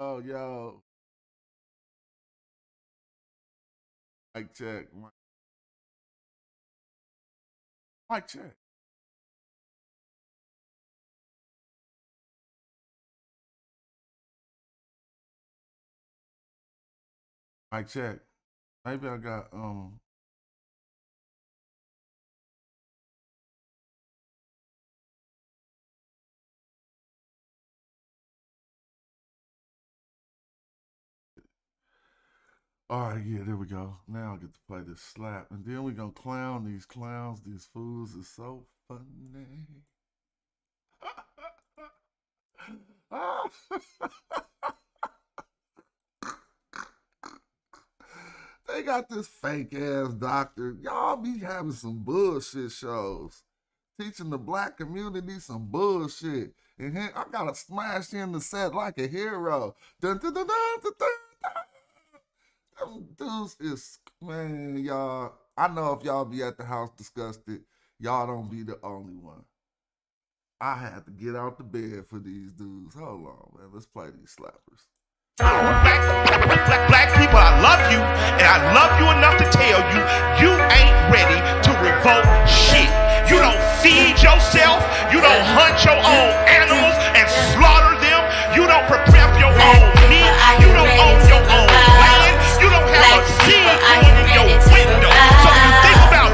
Yo. Mic check. Mic check. Mic check. Maybe I got all right, yeah, there we go. Now I get to play this slap. And then we gonna clown these clowns. These fools is so funny. They got this fake ass doctor. Y'all be having some bullshit shows. Teaching the black community some bullshit. And I gotta smash in the set like a hero. Dun, dun, dun, dun, dun, dun, dun. Them dudes is, man, y'all. I know if y'all be at the house disgusted, y'all don't be the only one. I had to get out the bed for these dudes. Hold on, man. Let's play these slappers. Black people, I love you, and I love you enough to tell you, you ain't ready to revolt shit. You don't feed yourself, you don't hunt your own animals and slaughter them, you don't prepare for your own meat, you don't own your own land, you don't have a seed going in your window. So you think about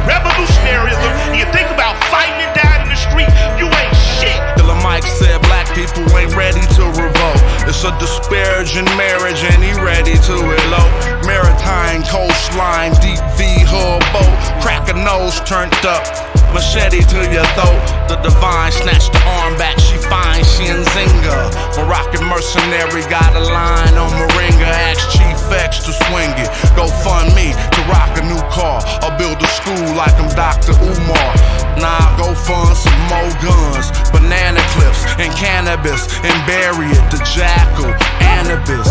revolutionaryism, and you think about fighting and dying in the street, you ain't shit. Killer Mike said black people ain't ready to revolt. It's a disparaging marriage and he ready to elope. Maritime coastline, deep V hull boat. Crack a nose turned up, machete to your throat. The divine snatched the arm back, she fine, she in Zinga. Moroccan mercenary got a line on Moringa. Ask Chief X to swing it. Go fund me to rock a new car or build a school like I'm Dr. Umar. Nah, go fund some more guns, banana clips and cannabis, and bury it, the jackal, Anubis.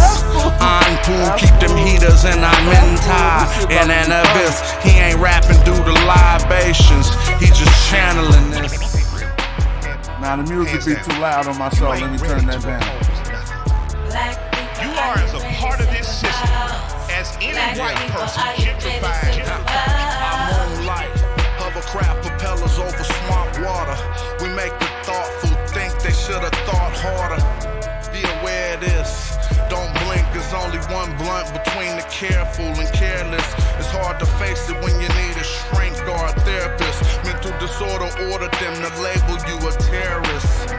I'm cool, keep them heaters and I'm in tie in an abyss. He ain't rapping due to libations, he just channeling this. Now the music be too loud on my show, let me turn that down. You are as a part of this system as any white person gentrified. Our own life, hovercraft propellers over swamp water. We make the thoughtful think they should have thought harder. Be aware of this. Don't blink, there's only one blunt between the careful and careless. It's hard to face it when you need a shrink or a therapist. Mental disorder ordered them to label you a terrorist.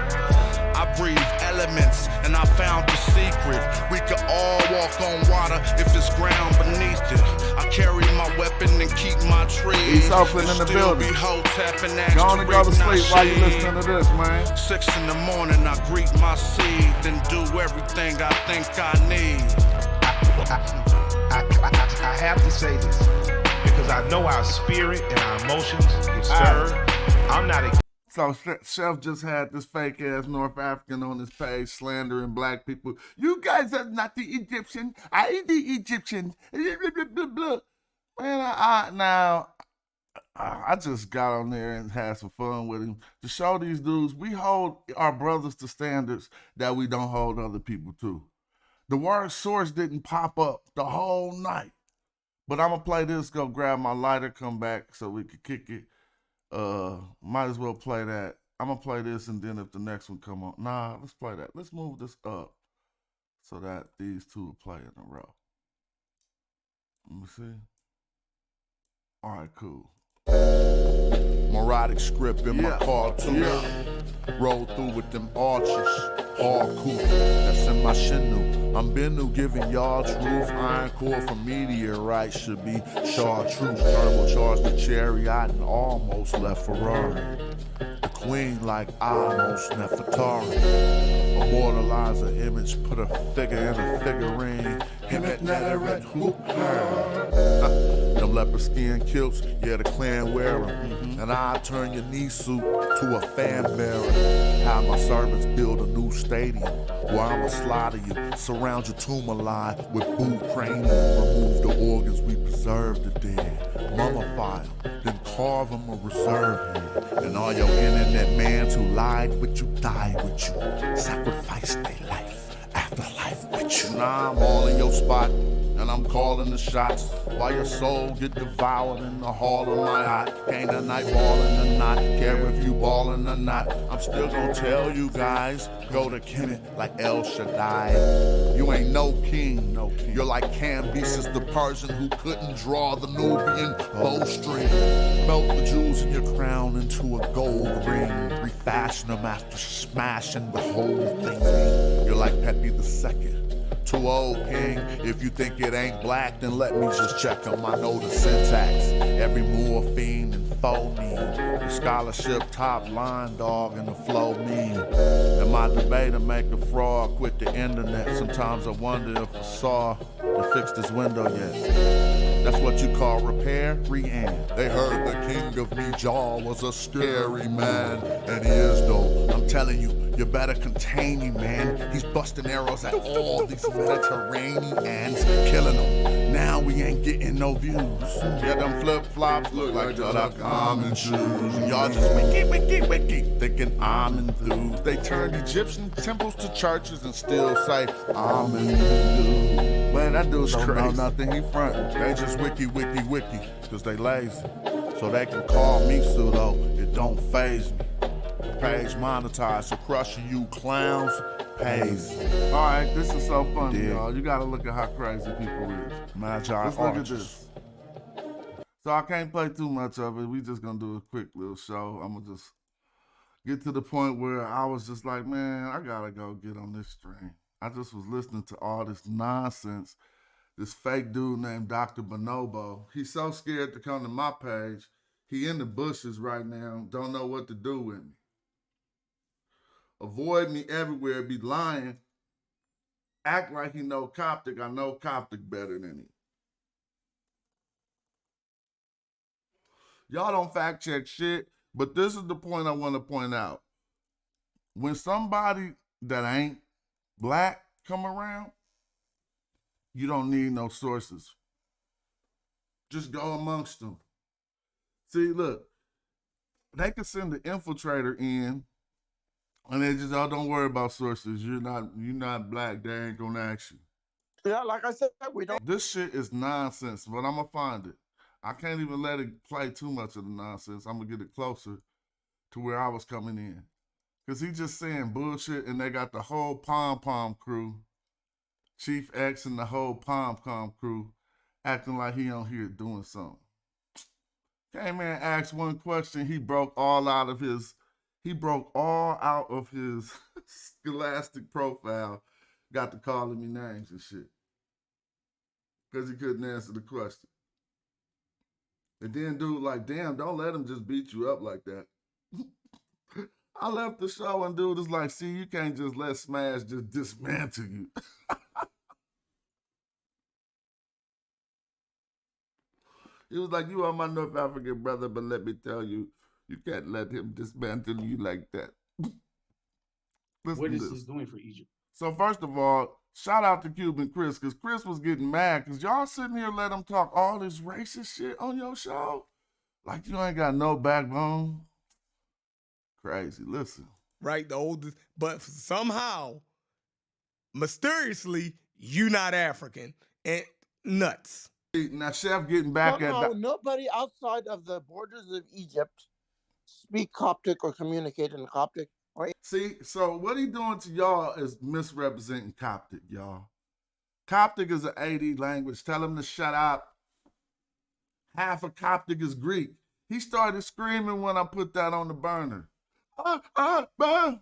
I breathe elements and I found the secret. We could all walk on water if it's ground beneath it. I carry my weapon and keep my trees. He's open in the building. Go on and go to sleep while you listening to this, man. 6 in the morning, I greet my seed, then do everything I think I need. I have to say this because I know our spirit and our emotions get stirred. I'm not a So Chef just had this fake ass North African on his page slandering black people. You guys are not the Egyptian. I the Egyptian. Blah, blah, blah. Man, I just got on there and had some fun with him to show these dudes we hold our brothers to standards that we don't hold other people to. The word source didn't pop up the whole night. But I'm going to play this, go grab my lighter, come back so we can kick it. Might as well play that. I'm gonna play this, and then if the next one come on, let's play that. Let's move this up so that these two will play in a row. Let me see. All right, cool. Morodic script in my car too. Yeah. Roll through with them arches, all cool. That's in my Shinu. I'm Banoub giving y'all truth. Iron core from meteorite should be chartreuse. Turbocharged the chariot and almost left Ferrari. The queen like almost Nefertari. Immortalize an image, put a figure in a figurine. Him at Netherett, who them leopard skin kilts, yeah, the clan wear 'em. And I turn your knee suit to a fan bearer. Have my servants build a new stadium where I'ma slaughter you, surround your tomb alive with boot cranium. Remove the organs, we preserve the dead. Mummify them, then carve them a reserve head. And all your internet mans who lied with you, died with you, sacrificed their life, afterlife with you. Now I'm all in your spot, and I'm calling the shots, while your soul get devoured in the hall of my heart. Ain't a night ballin' or not, care if you ballin' or not. I'm still gonna tell you guys, go to Kemet like El Shaddai. You ain't no king, You're like Cambyses the Persian who couldn't draw the Nubian bowstring. Melt the jewels in your crown into a gold ring, refashion them after smashing the whole thing. You're like Pepe II. Too old, king. If you think it ain't black, then let me just check them. I know the syntax. Every morphine and phoneme. The scholarship top line, dog, and the flow mean. And my debater make the fraud quit the internet. Sometimes I wonder if I saw to fix this window yet. That's what you call repair, re-end. They heard the king of Mijal was a scary man. And he is though, I'm telling you, you better contain him, man. He's busting arrows at all these Mediterraneans, killing them. Now we ain't getting no views. Yeah, them flip-flops look like the common shoes. And y'all just wiki, thinking I'm enthused. They turned Egyptian temples to churches and still say, I'm enthused. Man, that dude don't know nothing, he frontin'. They just wiki, cause they lazy. So they can call me pseudo, it don't faze me. The page monetized, so crushing you clowns pays. All right, this is so funny, y'all. You gotta look at how crazy people is. Magi Let's look at this. So I can't play too much of it. We just gonna do a quick little show. I'm gonna just get to the point where I was just like, man, I gotta go get on this stream. I just was listening to all this nonsense. This fake dude named Dr. Banoub. He's so scared to come to my page. He in the bushes right now. Don't know what to do with me. Avoid me everywhere. Be lying. Act like he know Coptic. I know Coptic better than him. Y'all don't fact check shit, but this is the point I want to point out. When somebody that ain't black come around, you don't need no sources. Just go amongst them. See, look, they can send the infiltrator in, and they just, oh, don't worry about sources. You're not black. They ain't gonna ask you. Yeah, like I said, we don't. This shit is nonsense, but I'm gonna find it. I can't even let it play too much of the nonsense. I'm gonna get it closer to where I was coming in. Because he just saying bullshit, and they got the whole pom-pom crew, Chief X and the whole pom-pom crew, acting like he on here doing something. Came in and asked one question, he broke all out of his scholastic profile, got to calling me names and shit. Because he couldn't answer the question. And then dude like, damn, don't let him just beat you up like that. I left the show and dude is like, see, you can't just let Smash just dismantle you. He was like, you are my North African brother, but let me tell you, you can't let him dismantle you like that. What is this doing for Egypt? So first of all, shout out to Cuban Chris, because Chris was getting mad because y'all sitting here let him talk all this racist shit on your show. Like you ain't got no backbone. Crazy. Listen. Right, the oldest, but somehow, mysteriously, you not African and nuts. Now, Chef getting back at nobody outside of the borders of Egypt speak Coptic or communicate in Coptic. See, so what he doing to y'all is misrepresenting Coptic, y'all. Coptic is an AD language. Tell him to shut up. Half of Coptic is Greek. He started screaming when I put that on the burner.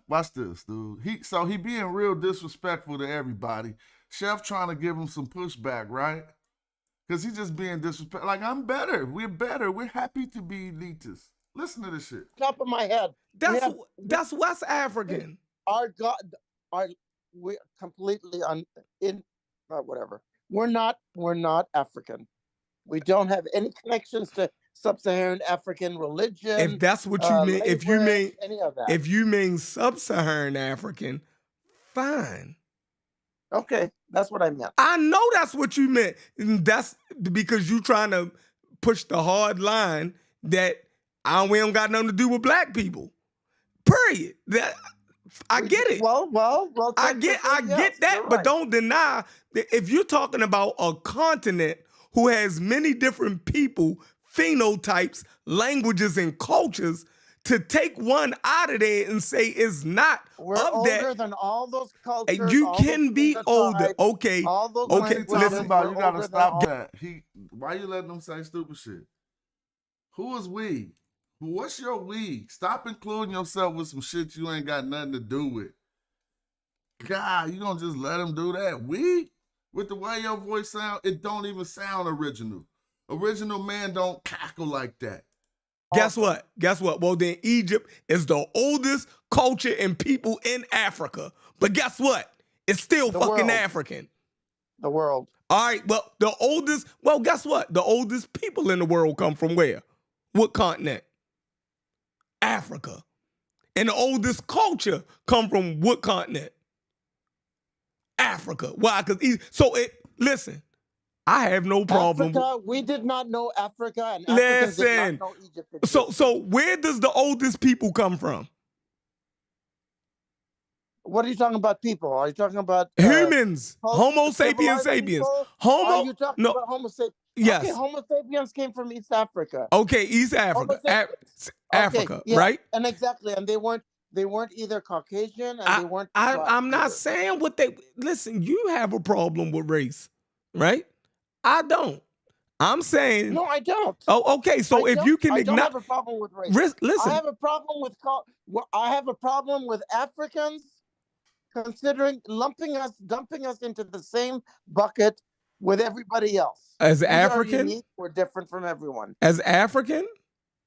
Watch this, dude. He being real disrespectful to everybody. Chef trying to give him some pushback, right? Because he just being disrespectful. Like, I'm better. We're better. We're happy to be elitists. Listen to this shit. Top of my head. That's West African. We're completely whatever. We're not African. We don't have any connections to sub-Saharan African religion. If that's what you mean, any of that. if you mean sub-Saharan African, fine. Okay, that's what I meant. I know that's what you meant. And that's because you trying to push the hard line that we don't got nothing to do with black people. Period. I get it. Well. I get that, but don't deny that if you're talking about a continent who has many different people, phenotypes, languages, and cultures, to take one out of there and say it's not We're of older that. than all those cultures. You all can those be older, tribes, okay? all those What he Okay, talking listen. about? You We're gotta older stop than that. Why you letting them say stupid shit? Who is we? What's your we? Stop including yourself with some shit you ain't got nothing to do with. God, you gonna just let him do that? We? With the way your voice sound, it don't even sound original. Original man don't cackle like that. Guess what? Well, then Egypt is the oldest culture and people in Africa. But guess what? It's still The fucking world. African. the world. All right, well, guess what? The oldest people in the world come from where? What continent? Africa. And the oldest culture come from what continent? Africa. Why? Listen, I have no problem. Africa, we did not know Africa, and Africans did Listen, not know Egypt existed. so where does the oldest people come from? What are you talking about, people? Are you talking about Humans. Homo sapiens civilized sapiens. people? Homo. Are you talking No. about Homo sapiens? Yes. Okay, Homo sapiens came from East Africa. Okay, East Africa. Homo sapiens. Africa, Okay, yeah, right? And exactly, and they weren't either Caucasian and they weren't. I'm not either. saying what they listen. You have a problem with race, right? I don't. I'm saying No, I don't. Oh, okay. So if you can I don't acknowledge, have a problem with race. listen. I have a problem with Africans considering dumping us into the same bucket with everybody else. As We are African? unique, we're different from everyone. As African,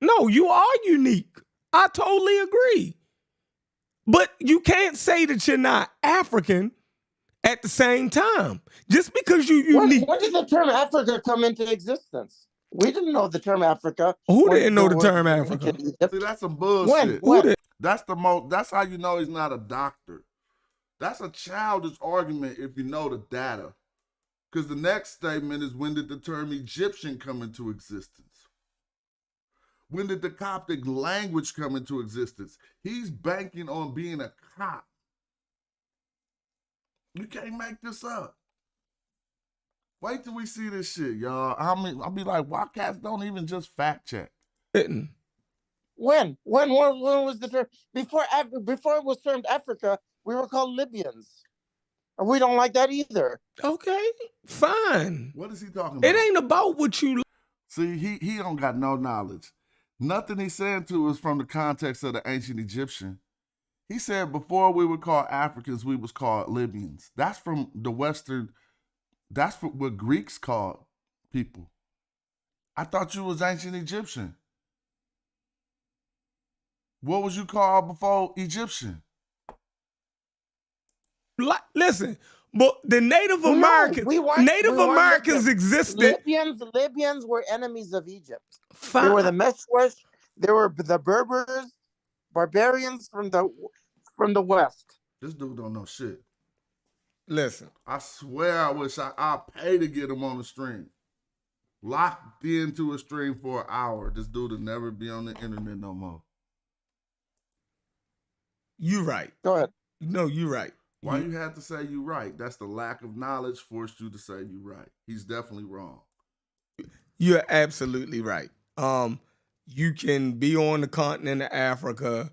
no, you are unique. I totally agree. But you can't say that you're not African at the same time. Just because you unique. When did the term Africa come into existence? We didn't know the term Africa. Who when didn't know the were term in Africa? ancient Egypt. See, that's some bullshit. When? That's how you know he's not a doctor. That's a childish argument if you know the data. Because the next statement is, when did the term Egyptian come into existence? When did the Coptic language come into existence? He's banking on being a cop. You can't make this up. Wait till we see this shit, y'all. I'll be like, why cats don't even just fact check? Didn't. When was the term? Before it was termed Africa, we were called Libyans. And we don't like that either. Okay, fine. What is he talking about? It ain't about what you. See, he don't got no knowledge. Nothing he's saying to us from the context of the ancient Egyptian. He said before we were called Africans, we was called Libyans. That's from the Western, that's what Greeks called people. I thought you was ancient Egyptian. What was you called before Egyptian? Listen, but the Native Americans existed. Libyans were enemies of Egypt. Fine. They were the Meshwesh. They were the Berbers, barbarians from the West. This dude don't know shit. Listen, I swear I wish I'll pay to get him on the stream. Locked into a stream for an hour. This dude will never be on the internet no more. you right. Go ahead. No, you right. Why you had to say you right? That's the lack of knowledge forced you to say you right. He's definitely wrong. You're absolutely right. You can be on the continent of Africa.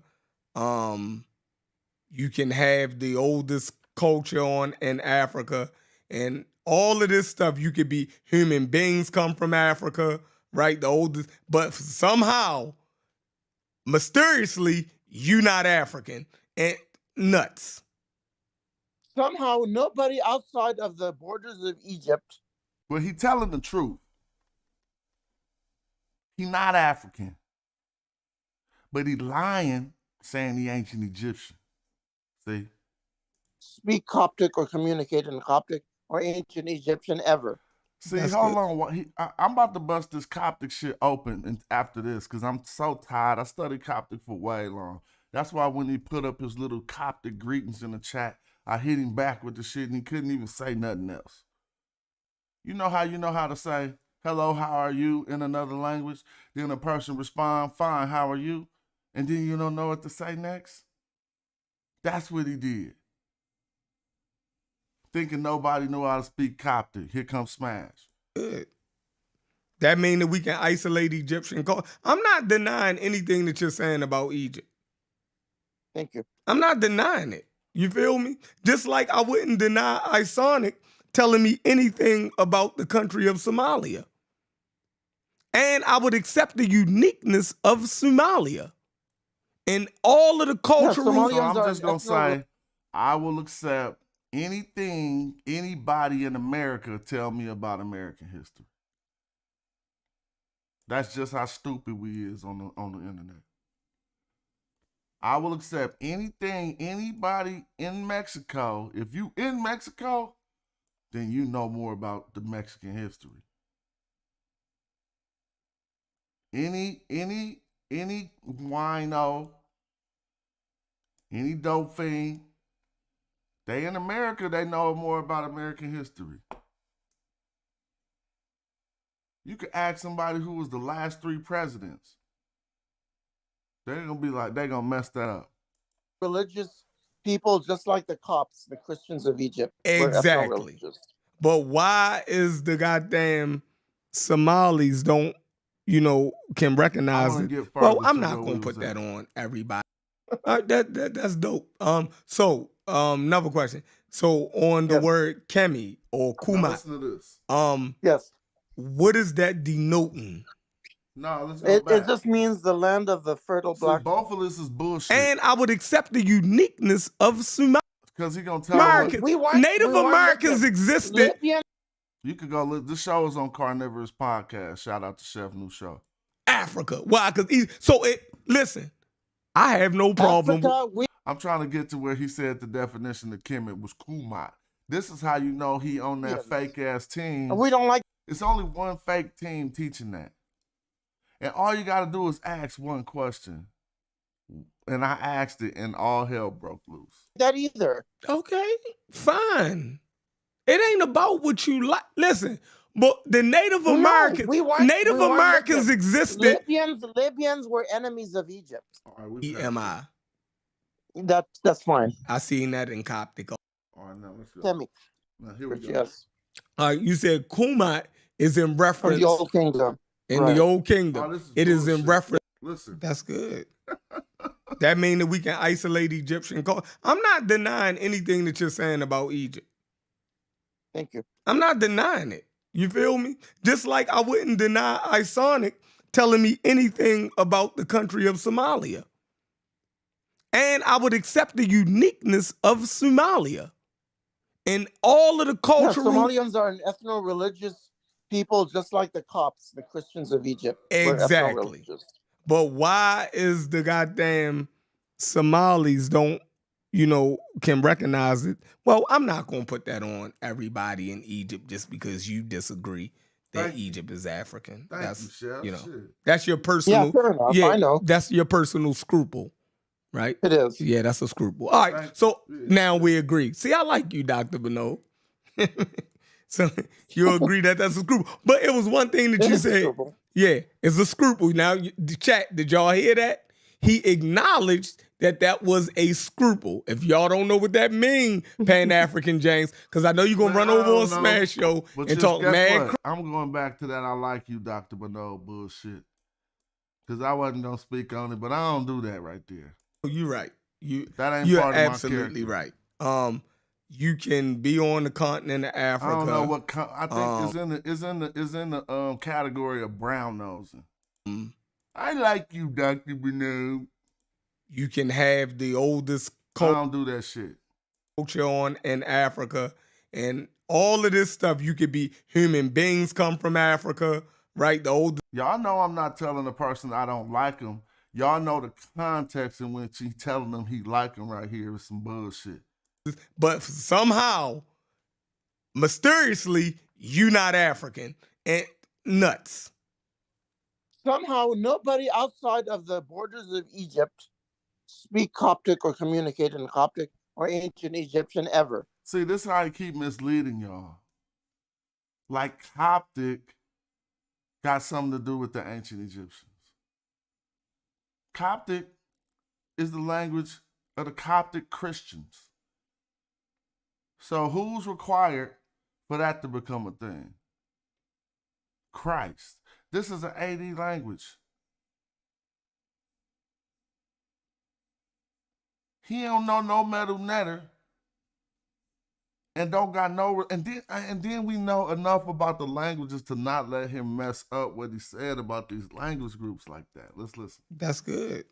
You can have the oldest culture in Africa, and all of this stuff. You could be human beings come from Africa, right? The oldest, but somehow, mysteriously, you not African and nuts. Somehow, nobody outside of the borders of Egypt. But he telling the truth. He not African. But he lying, saying he ancient Egyptian. See? Speak Coptic or communicate in Coptic or ancient Egyptian ever. See, That's hold good. on. I'm about to bust this Coptic shit open after this because I'm so tired. I studied Coptic for way long. That's why when he put up his little Coptic greetings in the chat, I hit him back with the shit and he couldn't even say nothing else. You know how to say, hello, how are you, in another language. Then a person respond, fine, how are you? And then you don't know what to say next? That's what he did. Thinking nobody knew how to speak Coptic. Here comes Smash. Good. That mean that we can isolate Egyptian culture. I'm not denying anything that you're saying about Egypt. Thank you. I'm not denying it. You feel me? Just like I wouldn't deny Isonic telling me anything about the country of Somalia. And I would accept the uniqueness of Somalia and all of the cultural. So I'm just going to say, I will accept anything anybody in America tell me about American history. That's just how stupid we is on the internet. I will accept anything anybody in Mexico. If you in Mexico, then you know more about the Mexican history. Any wino, any dope fiend, they in America, they know more about American history. You could ask somebody who was the last 3 presidents. They're gonna be like, they're gonna mess that up. Religious people, just like the Copts, the Christians of Egypt. Exactly. But why is the goddamn Somalis can recognize it? Well, I'm not gonna put that on everybody. That's dope. So another question. So on the word Kemi or Kuma, listen to this. Yes. What is that denoting? No, let's go back. It just means the land of the fertile black. Both of this is bullshit. And I would accept the uniqueness of Somalia. Because he gonna tell Americans. Native Americans existed. You could go look. This show is on Carnivorous Podcast. Shout out to Chef New Show. Africa. Why? Listen, I have no problem. I'm trying to get to where he said the definition of Kemet was Kumat. This is how you know he on that fake ass team. We don't like. It's only one fake team teaching that. And all you got to do is ask one question. And I asked it and all hell broke loose. That either. Okay, fine. It ain't about what you like. Listen, but the Native Americans, Americans existed. Libyans were enemies of Egypt. EMI. That's fine. I seen that in Coptic. All right, now let's go. Tell me. Now, here we go. Yes. All right, you said Kumat is in reference. From the Old Kingdom. In the Old Kingdom. It is in reference. Listen. That's good. That mean that we can isolate Egyptian culture. I'm not denying anything that you're saying about Egypt. Thank you. I'm not denying it. You feel me? Just like I wouldn't deny Isonic telling me anything about the country of Somalia. And I would accept the uniqueness of Somalia and all of the cultural. Somalians are an ethno-religious people, just like the Copts, the Christians of Egypt. Exactly. But why is the goddamn Somalis can recognize it? Well, I'm not going to put that on everybody in Egypt just because you disagree that Egypt is African. That's you, Chef. That's your personal. Yeah, fair enough. I know. That's your personal scruple, right? It is. Yeah, that's a scruple. All right, so now we agree. See, I like you, Dr. Banoub. So you agree that that's a scruple. But it was one thing that you said. Yeah, it's a scruple. Now, the chat, did y'all hear that? He acknowledged that was a scruple. If y'all don't know what that means, Pan-African James, because I know you're going to run over on Smash Show and talk mad. I'm going back to that I like you, Dr. Banoub bullshit. Because I wasn't going to speak on it, but I don't do that right there. You're right. That ain't you're part of my absolutely right. You can be on the continent of Africa. I don't know what I think is in the category of brown nosing. I like you, Dr. Banoub. You can have the oldest culture. I don't do that shit. Culture on in Africa and all of this stuff. You could be human beings come from Africa, right? The oldest. Y'all know I'm not telling a person I don't like him. Y'all know the context in which he's telling them he like him right here is some bullshit. But somehow, mysteriously, you not African and nuts. Somehow, nobody outside of the borders of Egypt speak Coptic or communicate in Coptic or ancient Egyptian ever. See, this is how I keep misleading y'all. Like Coptic got something to do with the ancient Egyptians. Coptic is the language of the Coptic Christians. So who's required for that to become a thing? Christ. This is an AD language. He don't know no metal netter and don't got no, and then we know enough about the languages to not let him mess up what he said about these language groups like that. Let's listen. That's good.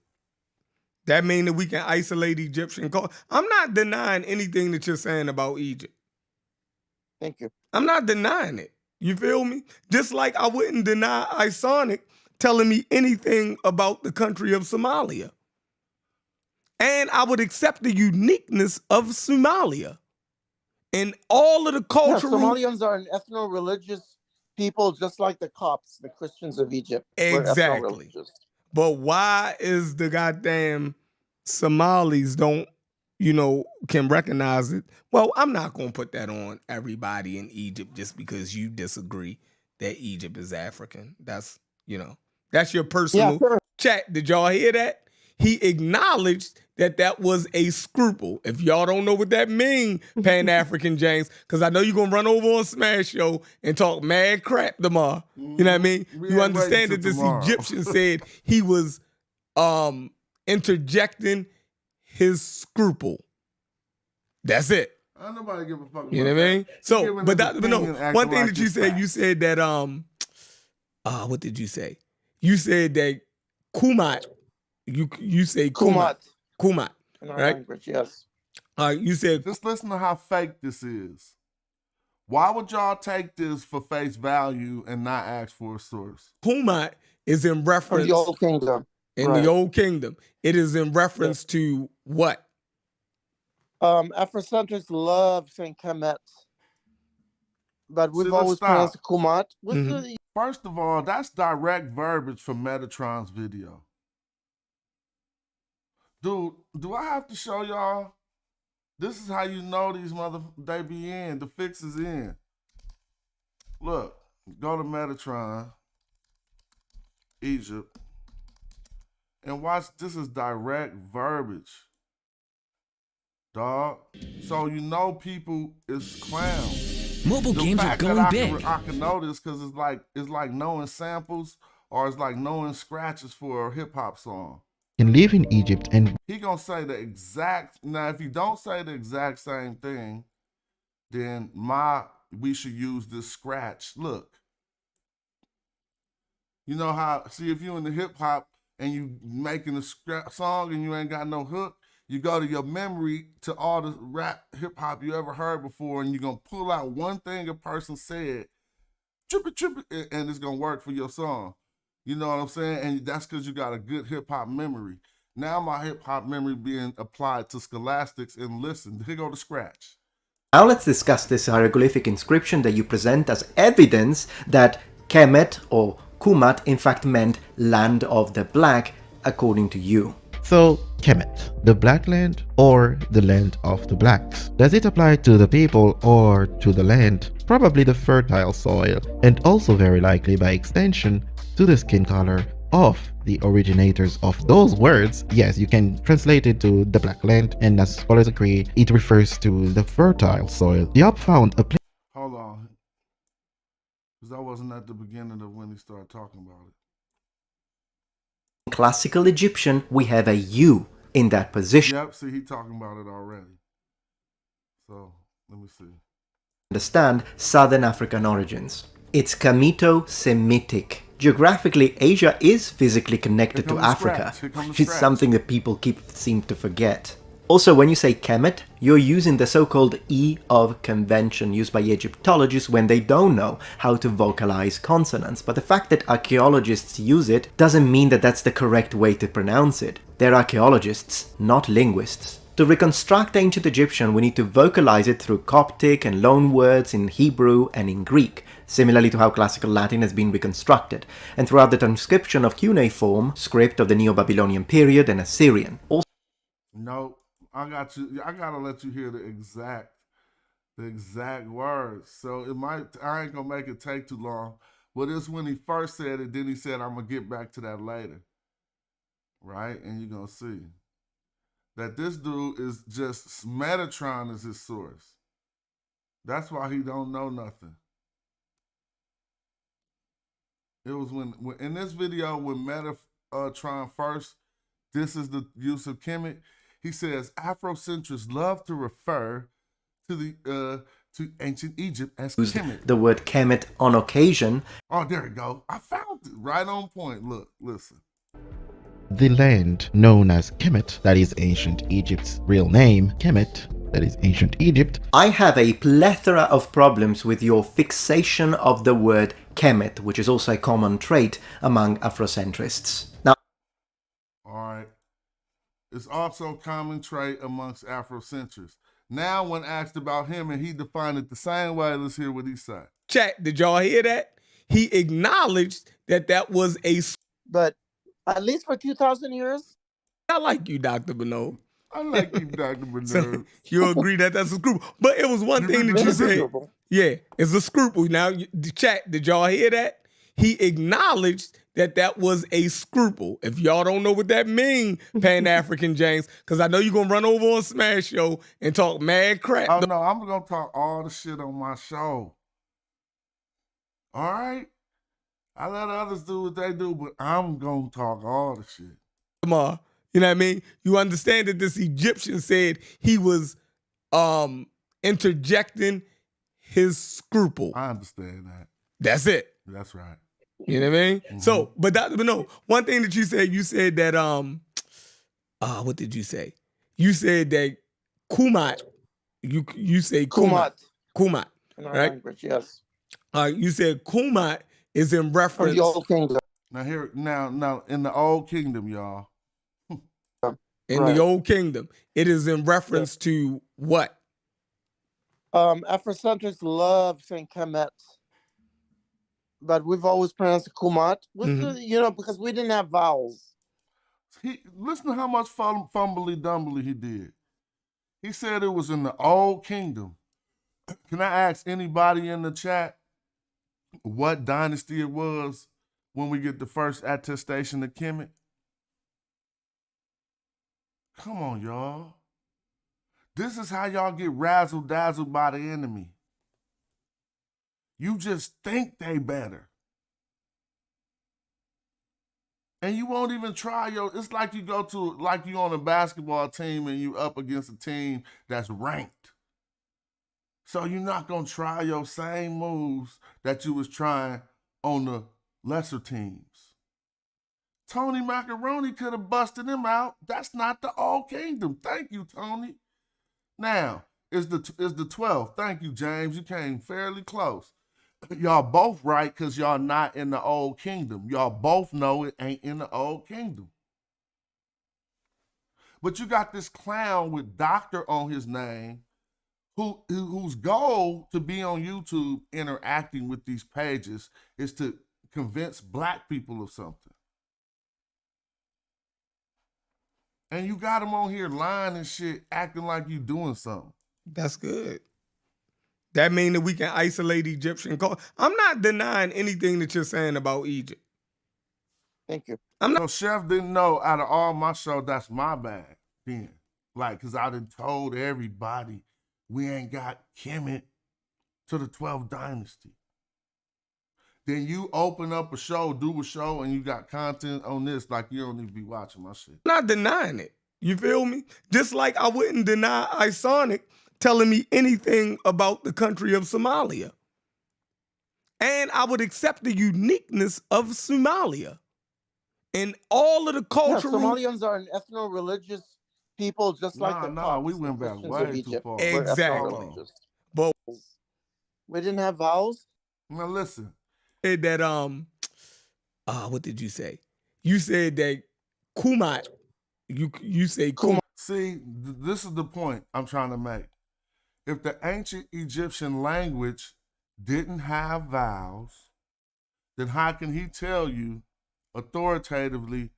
That means that we can isolate Egyptian culture. I'm not denying anything that you're saying about Egypt. Thank you. I'm not denying it. You feel me? Just like I wouldn't deny Isonic telling me anything about the country of Somalia. And I would accept the uniqueness of Somalia. And all of the cultural... Somalians are an ethno-religious people just like the Copts, the Christians of Egypt. Exactly. But why is the goddamn Somalis can recognize it? Well, I'm not going to put that on everybody in Egypt just because you disagree that Egypt is African. That's your personal... Yeah, sure. Chat, did y'all hear that? He acknowledged that was a scruple. If y'all don't know what that means, Pan-African James, because I know you're going to run over on Smash Show and talk mad crap tomorrow. You know what I mean? You understand that this Egyptian said he was interjecting his scruple. That's it. Nobody give a fuck. You know what I mean? So, one thing that you said that what did you say? You said that Kumat. You say Kumat. Kumat. In our right? language, yes. You said... Just listen to how fake this is. Why would y'all take this for face value and not ask for a source? Kumat is in reference... In the Old Kingdom. The Old Kingdom. It is in reference to what? Afrocentrics love saying Kemet. But we've always pronounced Kumat. First of all, that's direct verbiage from Metatron's video. Dude, do I have to show y'all? This is how you know these they be in. The fix is in. Look, go to Metatron, Egypt, and watch. This is direct verbiage, dog. So you know people is clowns. Mobile games are going big. I can know this because it's like knowing samples or it's like knowing scratches for a hip hop song. Can live in Egypt and he gonna say the exact. Now, if you don't say the exact same thing, then we should use this scratch. Look, you know how? See, if you in the hip hop and you making a song and you ain't got no hook, you go to your memory to all the rap hip hop you ever heard before, and you're gonna pull out one thing a person said, and it's gonna work for your song. You know what I'm saying? And that's because you got a good hip-hop memory. Now my hip-hop memory being applied to scholastics and listen. Here go the scratch. Now let's discuss this hieroglyphic inscription that you present as evidence that Kemet or Kumat in fact meant land of the black, according to you. So, Kemet, the black land or the land of the blacks? Does it apply to the people or to the land? Probably the fertile soil, and also very likely by extension to the skin color of the originators of those words. Yes, you can translate it to the black land, and as scholars agree, it refers to the fertile soil. Yeap found a place. Hold on, because I wasn't at the beginning of when he started talking about it. In classical Egyptian, we have a U in that position. Yep, see, he talking about it already. So, let me see. Understand Southern African origins. It's Kamito-Semitic. Geographically, Asia is physically connected to Africa, which is something that people seem to forget. Also, when you say Kemet, you're using the so-called E of convention used by Egyptologists when they don't know how to vocalize consonants. But the fact that archaeologists use it doesn't mean that that's the correct way to pronounce it. They're archaeologists, not linguists. To reconstruct ancient Egyptian, we need to vocalize it through Coptic and loanwords in Hebrew and in Greek, similarly to how classical Latin has been reconstructed, and throughout the transcription of cuneiform script of the Neo-Babylonian period and Assyrian. No, I got you. I gotta let you hear the exact words. So I ain't gonna make it take too long. Well, this when he first said it, then he said, I'm going to get back to that later. Right? And you're going to see that this dude is just, Metatron is his source. That's why he don't know nothing. It was when in this video, when Metatron first, this is the use of Kemet, he says, Afrocentrists love to refer to the to ancient Egypt as Kemet. The word Kemet on occasion. Oh, there we go. I found it. Right on point. Look, listen. The land known as Kemet, that is ancient Egypt's real name, Kemet, that is ancient Egypt. I have a plethora of problems with your fixation of the word Kemet, which is also a common trait among Afrocentrists. Now, all right. It's also a common trait amongst Afrocentrists. Now, when asked about him and he defined it the same way, let's hear what he said. Chat, did y'all hear that? He acknowledged that was a... But at least for 2,000 years? I like you, Dr. Banoub. I like you, Dr. Banoub. So you agree that that's a scruple. But it was one thing that you said. Yeah, it's a scruple. Now, the chat, did y'all hear that? He acknowledged that was a scruple. If y'all don't know what that means, Pan-African James, because I know you're going to run over on Smash Show and talk mad crap. Oh, no, I'm going to talk all the shit on my show. All right? I let others do what they do, but I'm going to talk all the shit. Tomorrow. You know what I mean? You understand that this Egyptian said he was interjecting his scruple. I understand that. That's it. That's right. You know what I mean? Mm-hmm. So, but Dr. Banoub, one thing that you said that what did you say? You said that Kumat, you say Kumat. Kumat. In our right? language, yes. You said Kumat is in reference. The Old Kingdom. Now in the Old Kingdom, y'all. In the Old Kingdom, it is in reference to what? Afrocentrics love saying Kemet, but we've always pronounced it Kumat. Because we didn't have vowels. Listen to how much fumbly dumbly he did. He said it was in the Old Kingdom. Can I ask anybody in the chat what dynasty it was when we get the first attestation of Kemet? Come on, y'all. This is how y'all get razzle-dazzled by the enemy. You just think they better. And you won't even try it's like you on a basketball team and you up against a team that's ranked. So you're not going to try your same moves that you was trying on the lesser teams. Tony Macaroni could have busted him out. That's not the Old Kingdom. Thank you, Tony. Now, is the 12th. Thank you, James. You came fairly close. Y'all both right because y'all not in the Old Kingdom. Y'all both know it ain't in the Old Kingdom. But you got this clown with doctor on his name whose goal to be on YouTube interacting with these pages is to convince black people of something. And you got him on here lying and shit, acting like you doing something. That's good. That means that we can isolate Egyptian culture. I'm not denying anything that you're saying about Egypt. Thank you. So Chef didn't know out of all my show, that's my bad then. Like, because I done told everybody we ain't got Kemet to the 12th dynasty. Then you open up a show, do a show, and you got content on this, like you don't need to be watching my shit. I'm not denying it. You feel me? Just like I wouldn't deny Isonic telling me anything about the country of Somalia. And I would accept the uniqueness of Somalia. And all of the cultural... Somalians are an ethno-religious people just like the Copts. We went back way too far. Exactly. But we didn't have vowels? Now listen. That what did you say? You said that Kumat. You say Kumat. See, this is the point I'm trying to make. If the ancient Egyptian language didn't have vowels, then how can he tell you authoritatively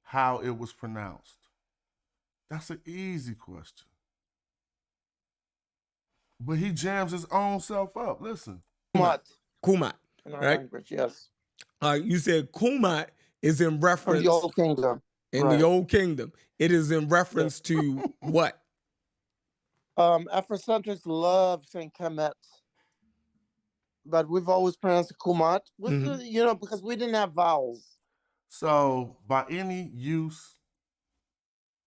how it was pronounced? That's an easy question. But he jams his own self up. Listen. Kumat. in our right? language, yes. You said Kumat is in reference the Old Kingdom. In the Old Kingdom. It is in reference to what? Afrocentrics love saying Kemet, but we've always pronounced it Kumat, which because we didn't have vowels. So, by any use,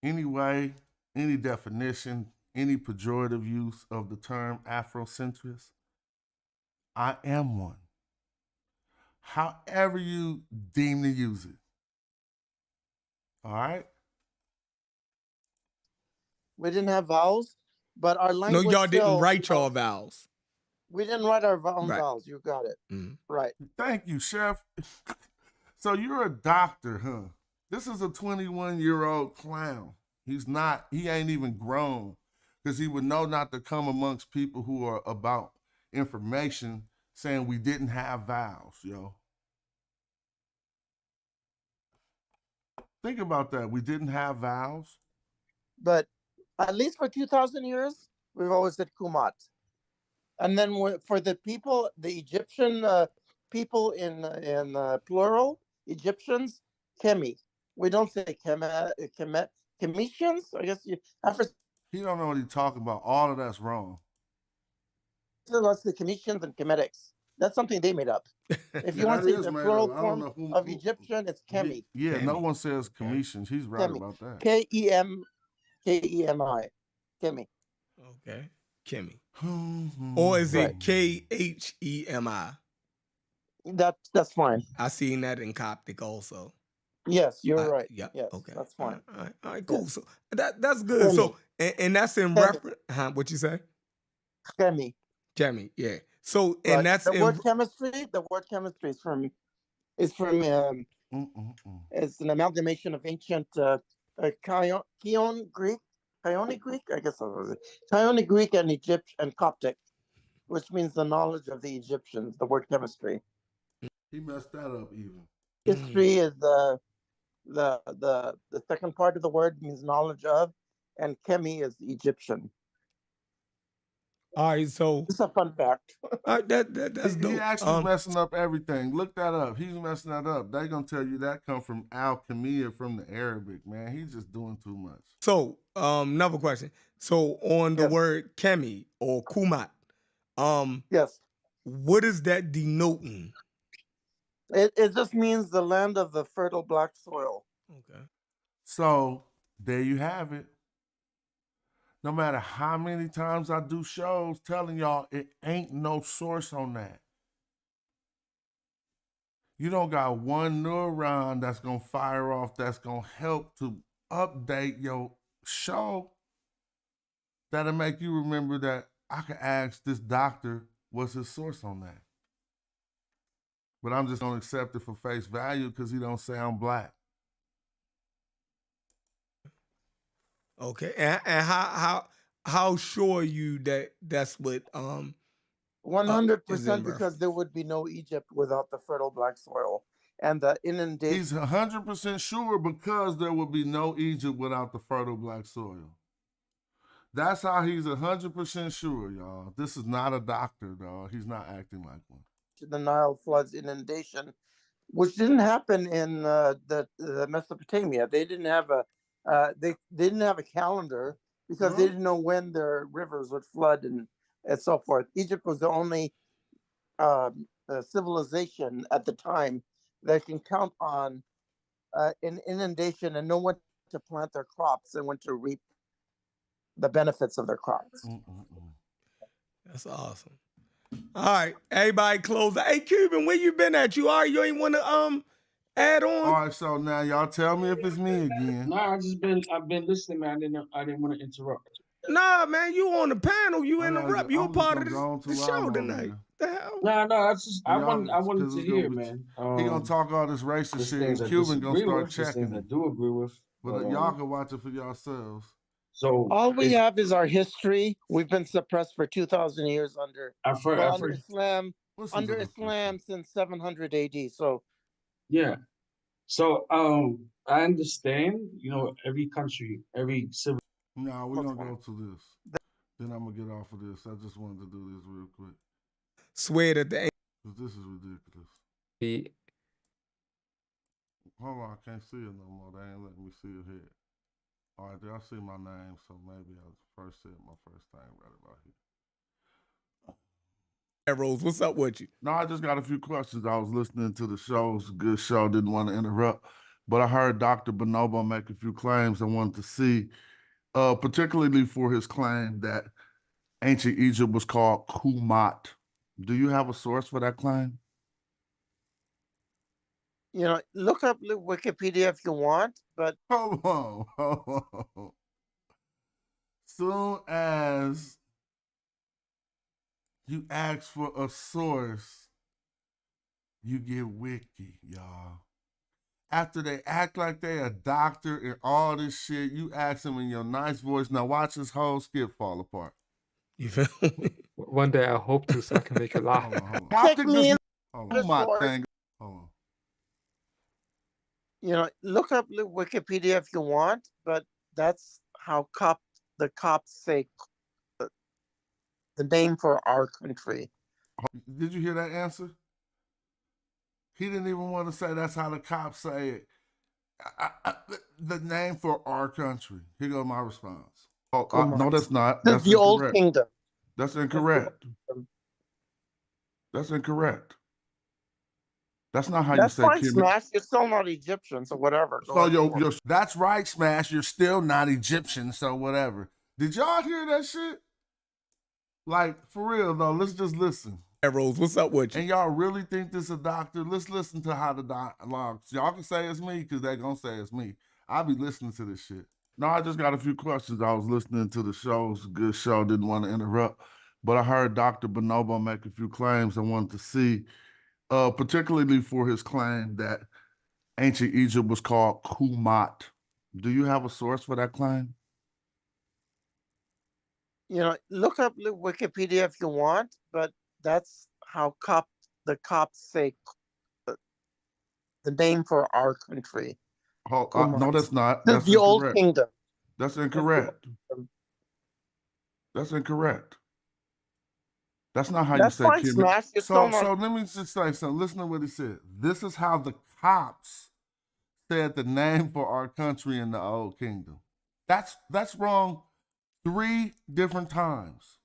any way, any definition, any pejorative use of the term Afrocentrist, I am one. However you deem to use it. All right? We didn't have vowels, but our language. No, y'all didn't write y'all vowels. We didn't write our own vowels. You got it. Right. Thank you, Chef. So you're a doctor, huh? This is a 21-year-old clown. He ain't even grown, because he would know not to come amongst people who are about information saying we didn't have vowels, yo. Think about that. We didn't have vowels. But at least for 2,000 years, we've always said Kumat. And then for the people, the Egyptian people in plural, Egyptians, Kemi. We don't say Kemetians. I guess he don't know what he's talking about. All of that's wrong. That's the Kemetians and Kemetics. That's something they made up. If you want to say the plural form of Egyptian, it's Kemi. Yeah, no one says Kemetians. He's right about that. Kemi. Kemi. Okay. Kemi. Or is it Khemi? That's fine. I seen that in Coptic also. Yes, you're right. Yeah. Yes, okay. That's fine. All right. Cool. So that's good. Kemi. So and that's in reference. What you say? Kemi. Yeah. So and that's the word chemistry. The word chemistry is from. It's an amalgamation of ancient Chionic Greek. Chionic Greek, I guess that was it. Chionic Greek and Egypt and Coptic, which means the knowledge of the Egyptians. The word chemistry. He messed that up even. History is the second part of the word, means knowledge of, and Kemi is Egyptian. All right, so it's a fun fact. That's dope. He actually messing up everything. Look that up. He's messing that up. They gonna tell you that come from alchemy from the Arabic, man. He's just doing too much. So, another question. So on the word Kemi or Kumat, yes, what is that denoting? It just means the land of the fertile black soil. Okay. So there you have it. No matter how many times I do shows telling y'all it ain't no source on that. You don't got one neuron that's going to fire off that's going to help to update your show that'll make you remember that I can ask this doctor what's his source on that. But I'm just going to accept it for face value because he don't sound black. Okay, and how sure are you that that's what 100% because there would be no Egypt without the fertile black soil and the inundation. He's 100% sure because there would be no Egypt without the fertile black soil. That's how he's 100% sure, y'all. This is not a doctor, dog. He's not acting like one. The Nile floods inundation, which didn't happen in the Mesopotamia. They didn't have they didn't have a calendar because they didn't know when their rivers would flood and so forth. Egypt was the only civilization at the time that can count on an inundation and know when to plant their crops and when to reap the benefits of their crops. That's awesome. All right, everybody close. Hey, Cuban, where you been at? You ain't want to add on? All right, so now y'all tell me if it's me again. Nah, I've been listening, man. I didn't want to interrupt. Nah, man, you on the panel. You interrupt. You a part of the show tonight. The hell? Nah. I wanted to hear, man. He gonna talk all this racist shit, and Cuban gonna start checking. I do agree with, but y'all can watch it for yourselves. So all we have is our history. We've been suppressed for 2,000 years under Islam. Under Islam since 700 AD. So yeah. So I understand. You know, every country, every civil. No, we're gonna go to this. Then I'm gonna get off of this. I just wanted to do this real quick. Swear that the This is ridiculous. The Hold on, I can't see it no more. They ain't letting me see it here. All right, I see my name, so maybe I first said my first thing right about here. Rose, what's up with you? No, I just got a few questions. I was listening to the show. It's a good show. Didn't want to interrupt, but I heard Dr. Banoub make a few claims I wanted to see, particularly for his claim that ancient Egypt was called Kumat. Do you have a source for that claim? You know, look up Wikipedia if you want, but Hold on. Soon as you ask for a source, you get wiki, y'all. After they act like they a doctor and all this shit, you ask them in your nice voice. Now watch this whole skit fall apart. You feel me? one day I hope to, so I can make you laugh. Hold on. Take me in Hold the on. source. Thing. Hold on. You know, look up Wikipedia if you want, but that's how the Copts say the name for our country. Did you hear that answer? He didn't even want to say that's how the cops say it. The name for our country. Here goes my response. No, that's not. That's the Old incorrect. Kingdom. That's incorrect. That's incorrect. That's not how That's you say fine, Kim. Smash. You're still not Egyptian, so whatever. So that's right, Smash. You're still not Egyptian, so whatever. Did y'all hear that shit? Like, for real, though, let's just listen. Rose, what's up with you? And y'all really think this is a doctor? Let's listen to how the dialogue. Y'all can say it's me because they're going to say it's me. I'll be listening to this shit. No, I just got a few questions. I was listening to the show. It's a good show. Didn't want to interrupt. But I heard Dr. Banoub make a few claims I wanted to see, particularly for his claim that ancient Egypt was called Kumat. Do you have a source for that claim? You know, look up Wikipedia if you want, but that's how the Copts say the name for our country. No, that's not. That's the Old Kingdom. That's incorrect. That's incorrect. That's not how you say fine, Smash. You're So still not... let me just say something. Listen to what he said. This is how the cops said the name for our country in the Old Kingdom. That's wrong 3 different times.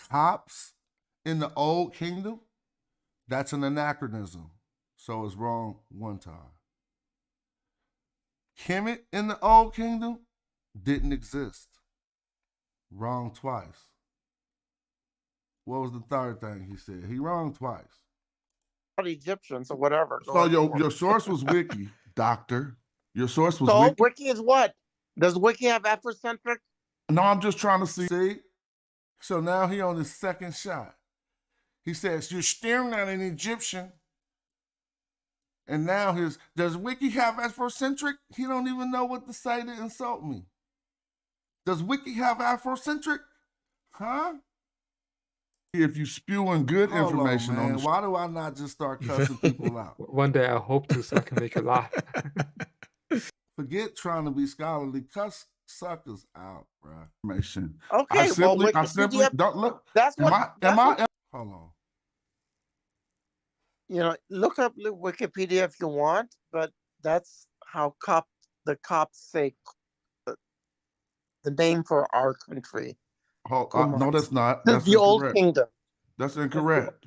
Cops in the Old Kingdom, that's an anachronism. So it's wrong 1 time. Kemet in the Old Kingdom didn't exist. Wrong twice. What was the third thing he said? He wrong twice. Not Egyptian, so whatever. So your source was Wiki, doctor. Your source was so Wiki. Wiki is what? Does Wiki have Afrocentric? No, I'm just trying to see. So now he on his second shot. He says, you're staring at an Egyptian. And now does Wiki have Afrocentric? He don't even know what to say to insult me. Does Wiki have Afrocentric? Huh? If you spewing good information on the show. Why do I not just start cussing people out? One day I hope to, so I can make you laugh. Forget trying to be scholarly. Cuss suckers out, bro. Information. Okay, I simply don't look. That's what. Hold on. You know, look up Wikipedia if you want, but that's how the Copts say the name for our country. No, that's not. That's the Old Kingdom. That's incorrect.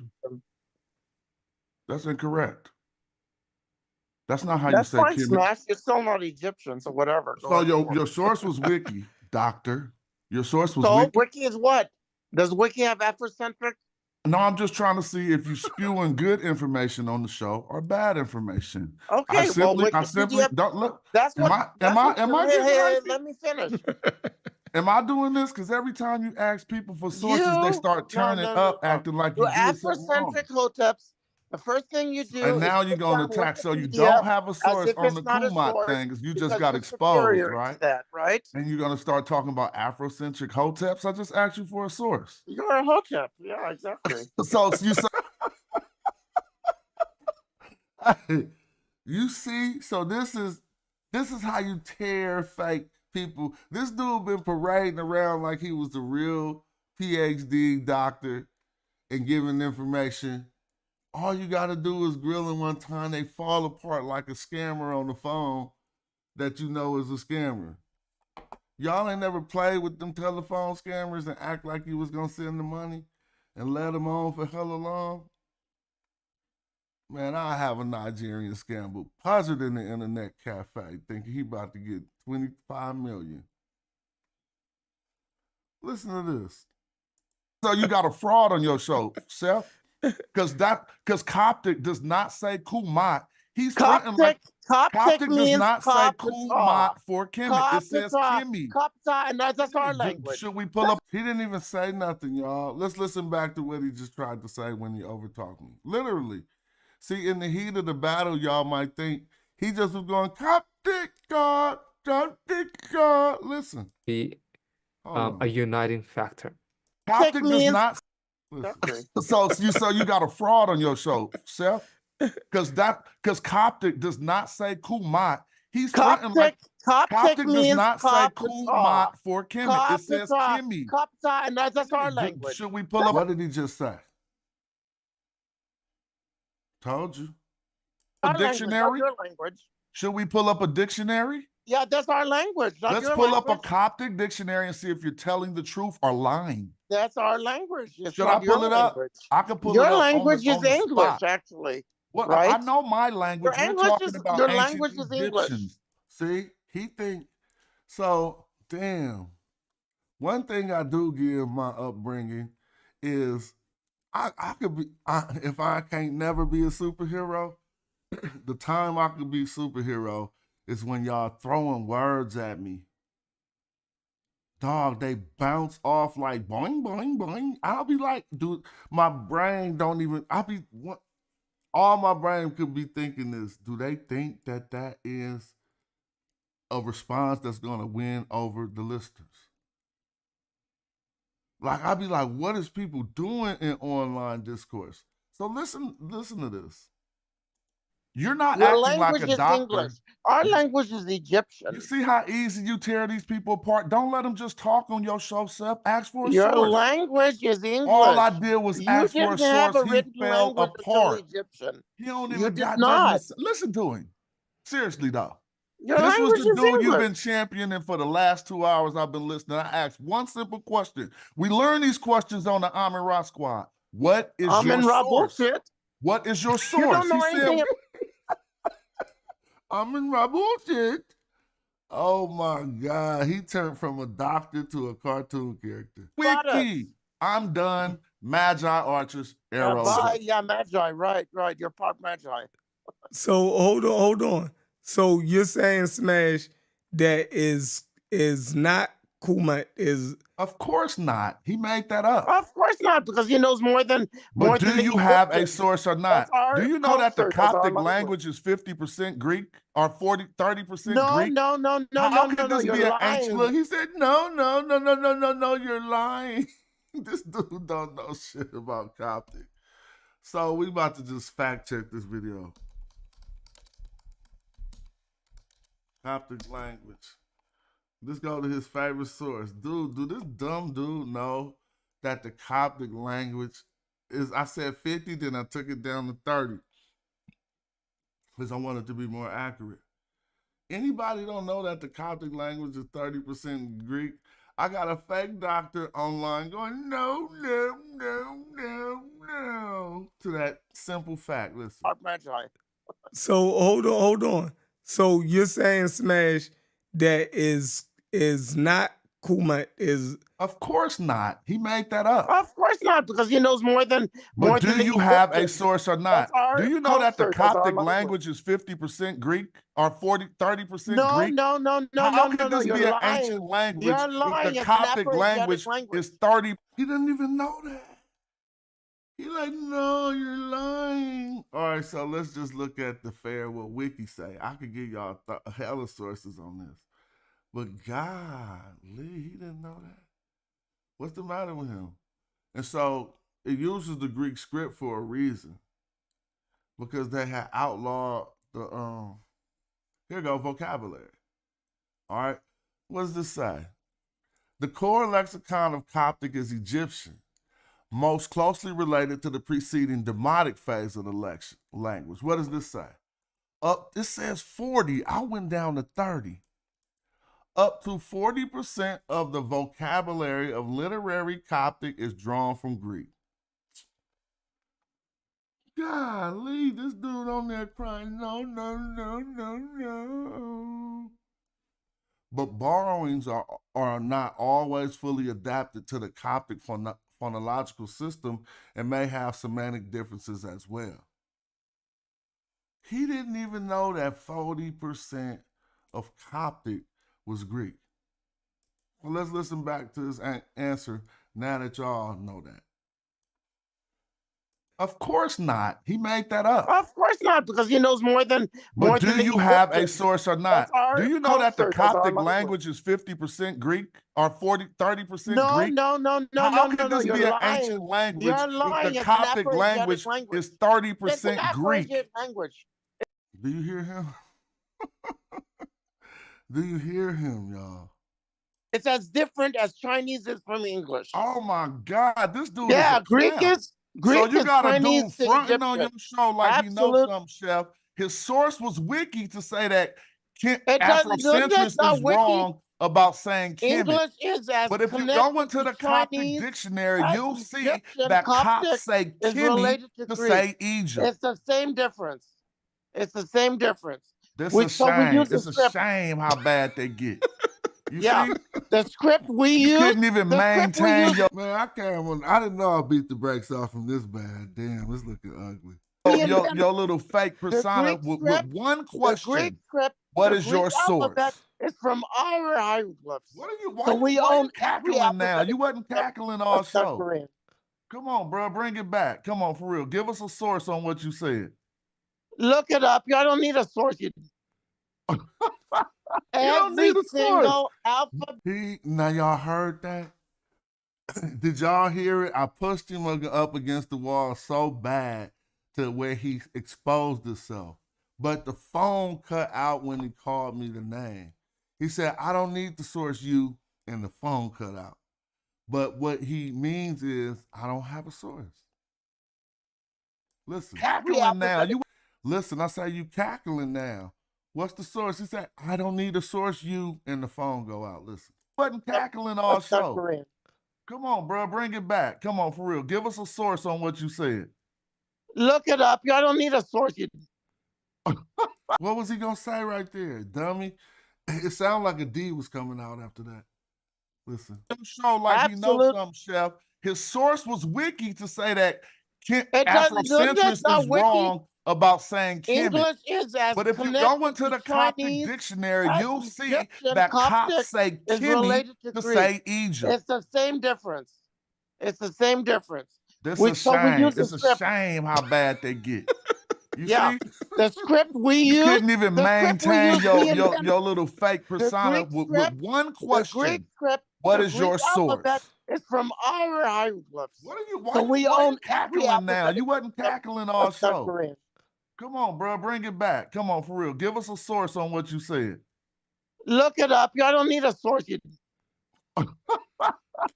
That's incorrect. That's not how you say fine, Smash. You're still not Egyptian, so whatever. So your source was Wiki, doctor. Your source was so Wiki. Wiki is what? Does Wiki have Afrocentric? No, I'm just trying to see if you spewing good information on the show or bad information. Okay, I simply don't look. That's what. Am I Let me finish. Am I doing this? Because every time you ask people for sources, they start turning up, acting like you did something wrong. Afrocentric hoteps. The first thing you do, and now you're going to attack. So you don't have a source on the Kumat thing, because you just got exposed, right? Right? And you're going to start talking about Afrocentric hoteps. I just asked you for a source. You're a hotep. Yeah, exactly. You see, so this is how you tear fake people. This dude been parading around like he was the real PhD doctor, and giving information. All you got to do is grill them one time. They fall apart like a scammer on the phone that you know is a scammer. Y'all ain't never played with them telephone scammers and act like you was going to send the money and let them on for hella long? Man, I have a Nigerian scammer buzzard in the internet cafe thinking he about to get 25 million. Listen to this. So you got a fraud on your show, Seth? Because Coptic does not say Kumat. He's fronting like Coptic does not say Kumat for Kemet. It says Kimi. Kapta, and that's our language. Should we pull up? He didn't even say nothing, y'all. Let's listen back to what he just tried to say when he overtalked me. Literally. See, in the heat of the battle, y'all might think he just was going, Coptic God, Coptic God. Listen. Be a uniting factor. Coptic does not. Listen. So you got a fraud on your show, Seth? Because Coptic does not say Kumat. He's fronting like Coptic does not say Kumat for Kemet. It says Kimi. Kapta, and that's our language. Should we pull up? What did he just say? Told you. A dictionary? Your language. Should we pull up a dictionary? Yeah, that's our language. Let's pull up a Coptic dictionary and see if you're telling the truth or lying. That's our language. Should I pull it up? I can pull it up. Your language is English, actually. Well, right? I know my language. We're talking about your ancient language is Egyptians. English. See, he think so. Damn. One thing I do give my upbringing is I could be if I can't never be a superhero. The time I could be superhero is when y'all throwing words at me. Dog, they bounce off like boing, boing, boing. I'll be like, dude, my brain don't even, all my brain could be thinking is, do they think that that is a response that's going to win over the listeners? Like, I'll be like, what is people doing in online discourse? So listen to this. You're not acting like a doctor. English. Our language is Egyptian. You see how easy you tear these people apart? Don't let them just talk on your show, Seth. Ask for a source. Your language is English. All I did was ask for a source. He fell apart. Egyptian. He don't even got nothing to listen to him. Seriously, though. Your this was the dude English. You've been championing for the last 2 hours I've been listening. I asked one simple question. We learn these questions on the Amin Ra Squad. What is your source? Bullshit. What is your source? You don't know anything. Amin Ra bullshit. Oh my God. He turned from a doctor to a cartoon character. Wiki. I'm done. Magi Archers, Arrow. Yeah, Magi. Right. You're part Magi. So hold on. So you're saying, Smash, that is not Kuma is... Of course not. He made that up. Of course not, because he knows more than... But do you have a source or not? Do you know that the Coptic language is 50% Greek or 30% Greek? No. How could this be an ancient... Look, he said, no, you're lying. This dude don't know shit about Coptic. So we about to just fact check this video. Coptic language. Let's go to his favorite source. Dude, do this dumb dude know that the Coptic language is, I said 50, then I took it down to 30. Because I wanted to be more accurate. Anybody don't know that the Coptic language is 30% Greek? I got a fake doctor online going, no, to that simple fact. Listen. So hold on. So you're saying, Smash, that is not Kuma is... Of course not. He made that up. Of course not, because he knows more than... But do you have a source or not? Do you know that the Coptic language is 50% Greek or 30% Greek? No. How could this be an ancient language if the Coptic language is 30? He didn't even know that. He like, no, you're lying. All right, so let's just look at the fair what Wiki say. I could give y'all hella sources on this. But golly, he didn't know that. What's the matter with him? And so it uses the Greek script for a reason. Because they had outlawed the, here go, vocabulary. All right, what does this say? The core lexicon of Coptic is Egyptian. most closely related to the preceding demotic phase of the language. What does this say? This says 40. I went down to 30. Up to 40% of the vocabulary of literary Coptic is drawn from Greek. Golly, this dude on there crying, no, no, no, no, no. But borrowings are not always fully adapted to the Coptic phonological system and may have semantic differences as well. He didn't even know that 40% of Coptic was Greek. Well, let's listen back to his answer now that y'all know that. Of course not. He made that up. Of course not, because he knows more than But than do you have a source or not? Do you know that the Coptic language is 50% Greek or 30% Greek? No. How could this be an ancient language if the Coptic language is 30% Greek? Language. Do you hear him? Do you hear him, y'all? It's as different as Chinese is from English. Oh my God, this dude is a Greek is Greek so you is got a Chinese dude fronting on your show like he knows something, Chef. His source was Wiki to say that Afrocentrist is wrong about saying Kemet. English is as but if you go into the Coptic dictionary, you'll see that Copts say Kemet to say Egypt. It's the same difference. It's the same difference. This is a shame. It's a shame how bad they get. You see? The script we use. You couldn't even maintain your. Man, I didn't know I beat the brakes off from this bad. Damn, it's looking ugly. Your little fake persona with one question. The Greek script. What is your source? It's from our hieroglyphs. What are you? Why you cackling now? You wasn't cackling all show. Come on, bro, bring it back. Come on, for real. Give us a source on what you said. Look it up. I don't need a source. You don't need a source. Alphabet. Now y'all heard that? Did y'all hear it? I pushed him up against the wall so bad to where he exposed himself. But the phone cut out when he called me the name. He said, I don't need the source you, and the phone cut out. But what he means is, I don't have a source. Listen, cackling now. Listen, I say you cackling now. What's the source? He said, I don't need a source you, and the phone go out. Listen. Wasn't cackling all show. Come on, bro, bring it back. Come on, for real. Give us a source on what you said. Look it up. I don't need a source. What was he gonna say right there, dummy? It sounded like a D was coming out after that. Listen. Show like he knows something, Chef. His source was Wiki to say that Afrocentrist is wrong about saying Kemet. English is as but if you go into the Coptic dictionary, you'll see that Copts say Kemet to say Egypt. It's the same difference. It's the same difference. This is a shame. It's a shame how bad they get. You see? The script we use. You couldn't even maintain your little fake persona with one question. The Greek script. What is your source? It's from our hieroglyphs. What are you? Why you cackling now? You wasn't cackling all show. Come on, bro, bring it back. Come on, for real. Give us a source on what you said. Look it up. I don't need a source. You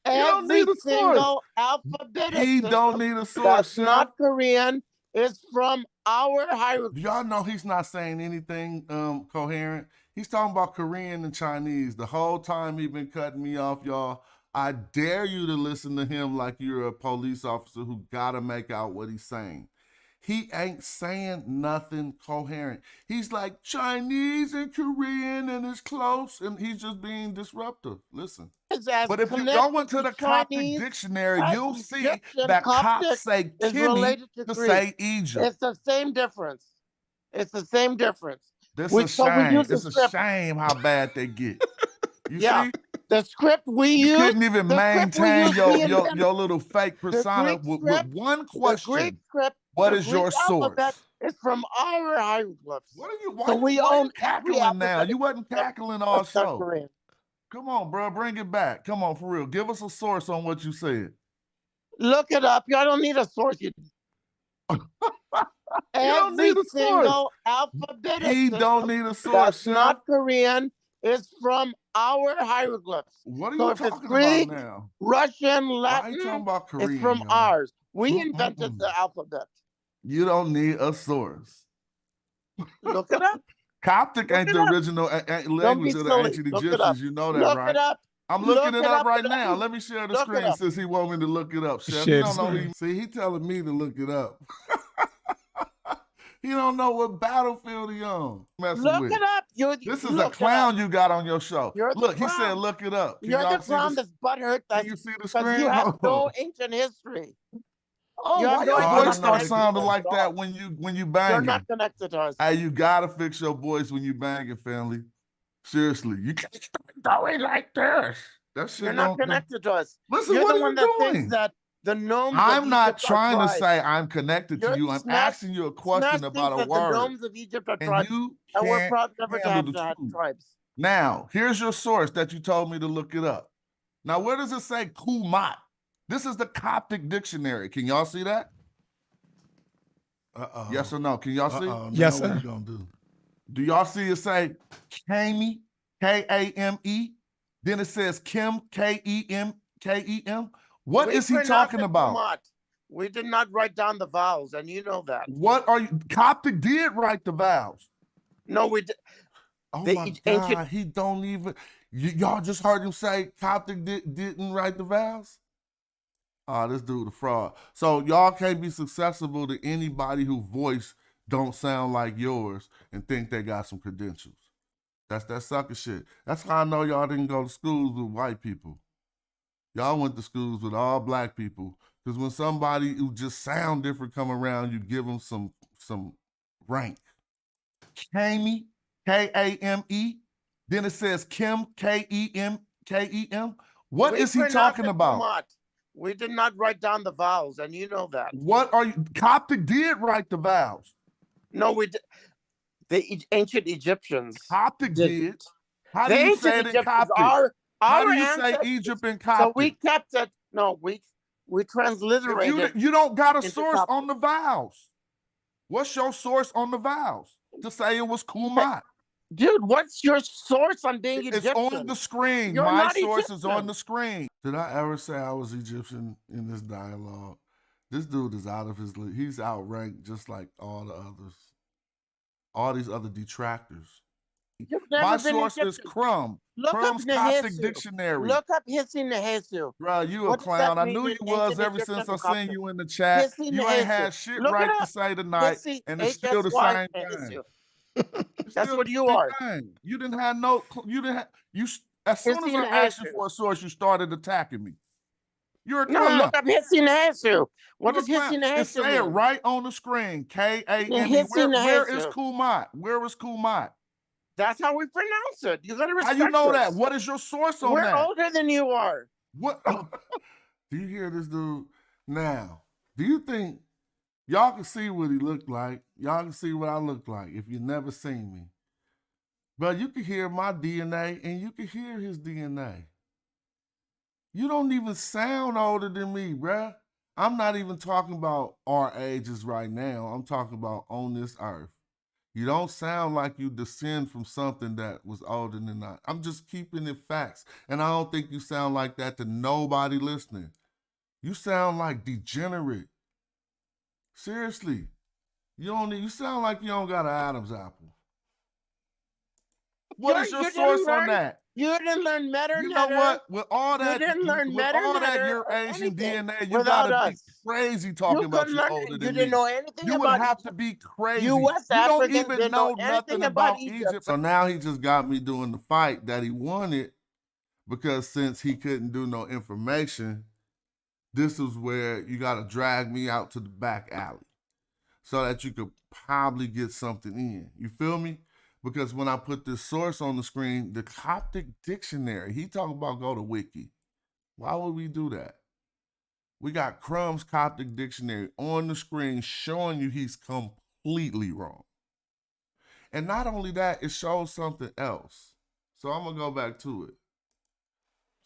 don't need a source. Alphabetic he don't need a source. That's not Korean. It's from our hieroglyphs. Y'all know he's not saying anything coherent. He's talking about Korean and Chinese. The whole time he been cutting me off, y'all. I dare you to listen to him like you're a police officer who gotta make out what he's saying. He ain't saying nothing coherent. He's like Chinese and Korean and it's close and he's just being disruptive. Listen. But if you go into the Coptic dictionary, you'll see that Copts say Kemet to say Egypt. It's the same difference. It's the same difference. This is a shame. It's a shame how bad they get. You see? The script we use. You couldn't even maintain your little fake persona with one question. The Greek script. What is your source? It's from our hieroglyphs. What are you? Why you cackling now? You wasn't cackling all show. Come on, bro, bring it back. Come on, for real. Give us a source on what you said. Look it up. I don't need a source. You don't need a source. Alphabetic he don't need a source. That's not Korean. It's from our hieroglyphs. What are So you if it's talking about Greek, now? Russian, Why are you talking Latin, about it's Korean, from y'all? ours. We invented the alphabet. You don't need a source. Look it up. Coptic Look ain't it the up. original Don't be language of the silly. ancient Look it up. Egyptians. You know that, Look right? it up. I'm looking Look it it up up. right now. Let me share the Look it screen up. since he want me to look it up, Chef. Share He the don't know screen. See, he telling me to look it up. He don't know what battlefield he on. Look it up. This is a clown you got on your show. You're the Look, he clown. said look it up. Can You're y'all the see clown this? that's butthurt. Can you see the Because screen? you have Hold no on. ancient history. Oh, You why have no your idea voice how start connected sounding to us like at that all. when you You're banging? not connected to us. Hey, you gotta fix your voice when you banging, family. Seriously, you can't start going like this. That shit You're not don't. connected to us. Listen, You're what the are one you that thinks doing? that the gnomes of I'm not Egypt are trying to tribes. say I'm connected to you. I'm asking you a question Smash about thinks a that the word, gnomes of Egypt are and tribes, you and we're can't proud never to handle have the had truth. tribes. Now, here's your source that you told me to look it up. Now, where does it say kumat? This is the Coptic dictionary. Can y'all see that? Yes or no? Can y'all see? Yes, sir. Do y'all see it say Kame, Kame? Then it says Kim, Kem. What is he talking about? Kumat. We did not write down the vowels, and you know that. What are you? Coptic did write the vowels. No, we did. Oh my God, he don't even. Y'all just heard him say Coptic didn't write the vowels? Oh, this dude a fraud. So y'all can't be successful to anybody whose voice don't sound like yours and think they got some credentials. That's that sucker shit. That's how I know y'all didn't go to schools with white people. Y'all went to schools with all black people. Because when somebody who just sound different come around, you give them some rank. Kame, Kame. Then it says Kim, Kem. What is he talking about? Kumat. We did not write down the vowels, and you know that. What are you? Coptic did write the vowels. No, we did. The ancient Egyptians. Coptic did. How do The you ancient say it in Egyptians Coptic? How do you say ancestors. Egypt in Coptic? So we kept it. No, we transliterated. You don't got a into source Coptic. on the vowels. What's your source on the vowels to say it was Kumat? Dude, what's your source on being Egyptian? It's on the screen. You're My not source Egyptian. is on the screen. Did I ever say I was Egyptian in this dialogue? This dude is out of his league. He's outranked just like all the others. All these other detractors. My source is Crumb. Look Crumb's up Coptic Nehesu. Dictionary. Look up Hissi Nehesu. Bro, you a What does clown. that I mean knew in you was ancient ever Egyptian since I and seen Coptic? you in the chat. Hissi You ain't Nehesu. had shit Look right it to up. say tonight, Hissi, and it's still the HSY, same Nehesu. thing. It's That's still what the you same are. thing. You didn't have no. You didn't have. You as soon as Hissi I asked you Nehesu. for a source, you started attacking me. You're a No, clown. look up Hissi Nehesu. What You're does a clown. Hissi It Nehesu say it mean? right on the screen. Kame. Hissi Where is Nehesu. Kumat? Where is Kumat? That's how we pronounce it. You gotta How respect you know us. that? What is your source on We're that? older than you are. What? Do you hear this dude? Now, do you think y'all can see what he looked like? Y'all can see what I look like if you never seen me. But you can hear my DNA and you can hear his DNA. You don't even sound older than me, bruh. I'm not even talking about our ages right now. I'm talking about on this earth. You don't sound like you descend from something that was older than I. I'm just keeping it facts. And I don't think you sound like that to nobody listening. You sound like degenerate. Seriously. You sound like you don't got an Adam's apple. What is your source on that? You didn't learn Metter. You know what? With all that, you didn't learn your Asian DNA, you without gotta be us. crazy talking about you older than me. You didn't know anything You would about have Egypt. to be crazy. You West You don't Africans even didn't know know nothing anything about about Egypt. So now he just got me doing the fight that he wanted because since he couldn't do no information, this is where you gotta drag me out to the back alley so that you could probably get something in. You feel me? Because when I put this source on the screen, the Coptic dictionary, he talking about go to Wiki. Why would we do that? We got Crumb's Coptic dictionary on the screen showing you he's completely wrong. And not only that, it shows something else. So I'm gonna go back to it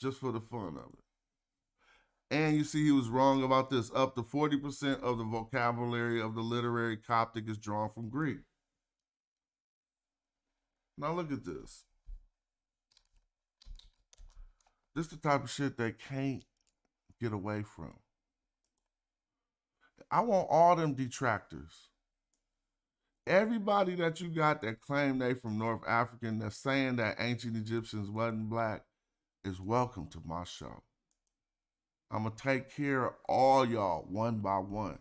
just for the fun of it. And you see he was wrong about this. Up to 40% of the vocabulary of the literary Coptic is drawn from Greek. Now look at this. This the type of shit they can't get away from. I want all them detractors. Everybody that you got that claim they from North Africa and that's saying that ancient Egyptians wasn't black is welcome to my show. I'm going to take care of all y'all one by one.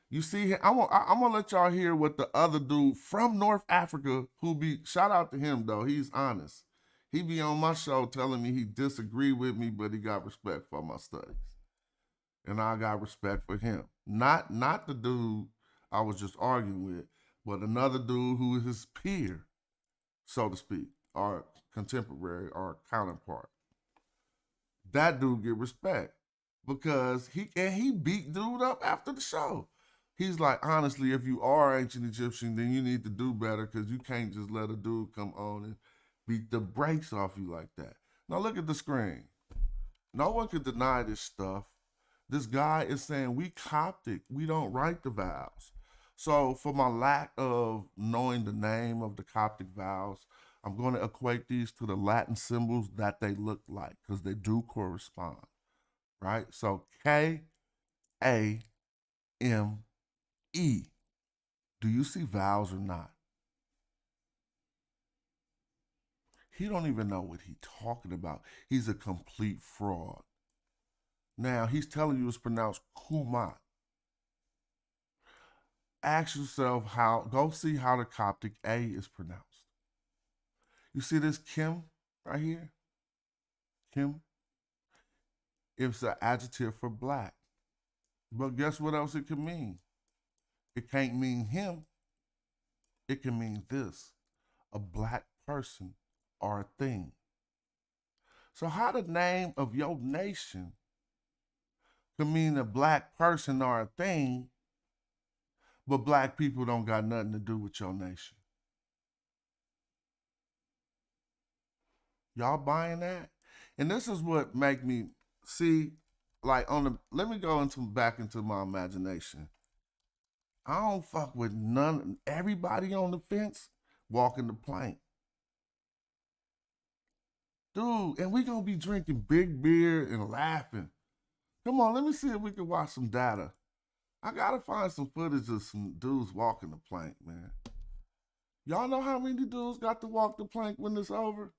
You see, I'm going to let y'all hear what the other dude from North Africa shout out to him though, he's honest. He be on my show telling me he disagree with me, but he got respect for my studies. And I got respect for him. Not the dude I was just arguing with, but another dude who is his peer, so to speak, or contemporary or counterpart. That dude get respect because he beat dude up after the show. He's like, honestly, if you are ancient Egyptian, then you need to do better because you can't just let a dude come on and beat the brakes off you like that. Now look at the screen. No one can deny this stuff. This guy is saying we Coptic. We don't write the vowels. So for my lack of knowing the name of the Coptic vowels, I'm going to equate these to the Latin symbols that they look like because they do correspond, right? So K-A-M-E. Do you see vowels or not? He don't even know what he's talking about. He's a complete fraud. Now, he's telling you it's pronounced Kumat. Ask yourself go see how the Coptic A is pronounced. You see this Kim right here? Kim? It's an adjective for black. But guess what else it can mean? It can't mean him. It can mean this, a black person or a thing. So how the name of your nation can mean a black person or a thing, but black people don't got nothing to do with your nation? Y'all buying that? And this is what make me see, like let me go back into my imagination. I don't fuck with everybody on the fence walking the plank. Dude, and we gonna be drinking big beer and laughing. Come on, let me see if we can watch some data. I gotta find some footage of some dudes walking the plank, man. Y'all know how many dudes got to walk the plank when it's over?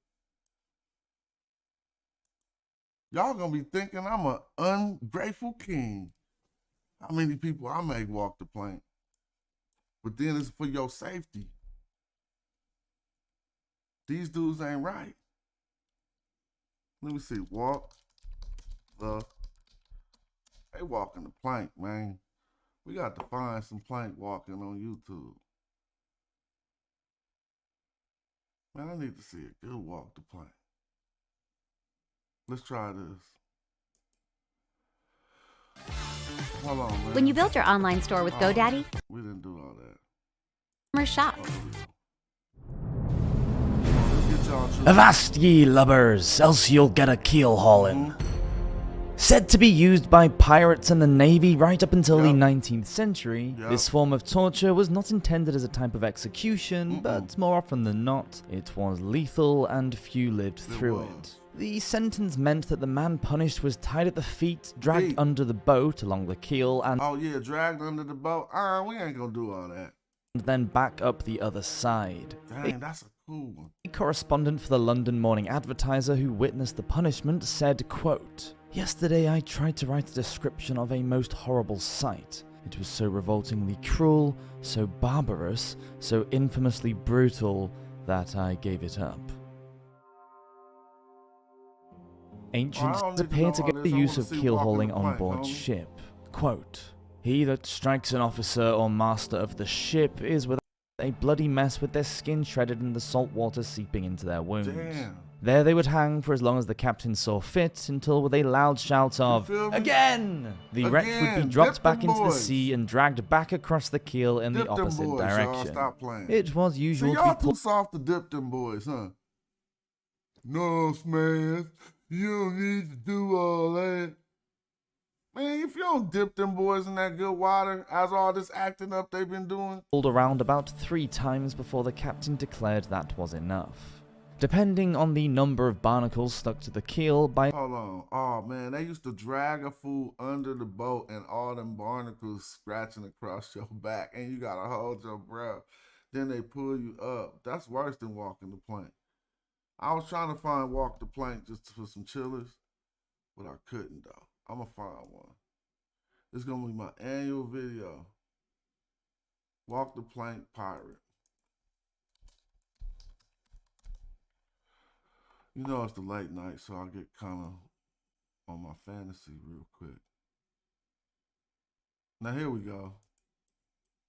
Y'all gonna be thinking I'm an ungrateful king. How many people I make walk the plank? But then it's for your safety. These dudes ain't right. Let me see, they walking the plank, man. We got to find some plank walking on YouTube. Man, I need to see a good walk the plank. Let's try this. Hold on, man. When you built your online store with GoDaddy, we didn't do all that. Customer shop. Avast ye lubbers, else you'll get a keel hauling. Said to be used by pirates and the Navy right up until the 19th century, this form of torture was not intended as a type of execution, but more often than not, it was lethal and few lived through it. The sentence meant that the man punished was tied at the feet, dragged under the boat along the keel, and dragged under the boat. We ain't gonna do all that. And then back up the other side. Dang, that's a cool one. A correspondent for the London Morning Advertiser who witnessed the punishment said, quote, "Yesterday I tried to write a description of a most horrible sight. It was so revoltingly cruel, so barbarous, so infamously brutal that I gave it up." Ancients appear to get the use of keel hauling on board ship. Quote, "He that strikes an officer or master of the ship is without a bloody mess with their skin shredded and the salt water seeping into their wounds." Damn. There they would hang for as long as the captain saw fit, until with a loud shout of, "Again!" the wreck would be dropped back into the sea and dragged back across the keel in the opposite direction. It was usual y'all too soft to dip them boys, huh? No, man. You don't need to do all that. Man, if you don't dip them boys in that good water, as all this acting up they've been doing. Pulled around about 3 times before the captain declared that was enough. depending on the number of barnacles stuck to the keel by... Hold on. Oh, man, they used to drag a fool under the boat and all them barnacles scratching across your back, and you got to hold your breath. Then they pull you up. That's worse than walking the plank. I was trying to find walk the plank just for some chillers, but I couldn't, though. I'm going to find one. It's going to be my annual video. Walk the plank pirate. You know it's the late night, so I get kind of on my fantasy real quick. Now here we go.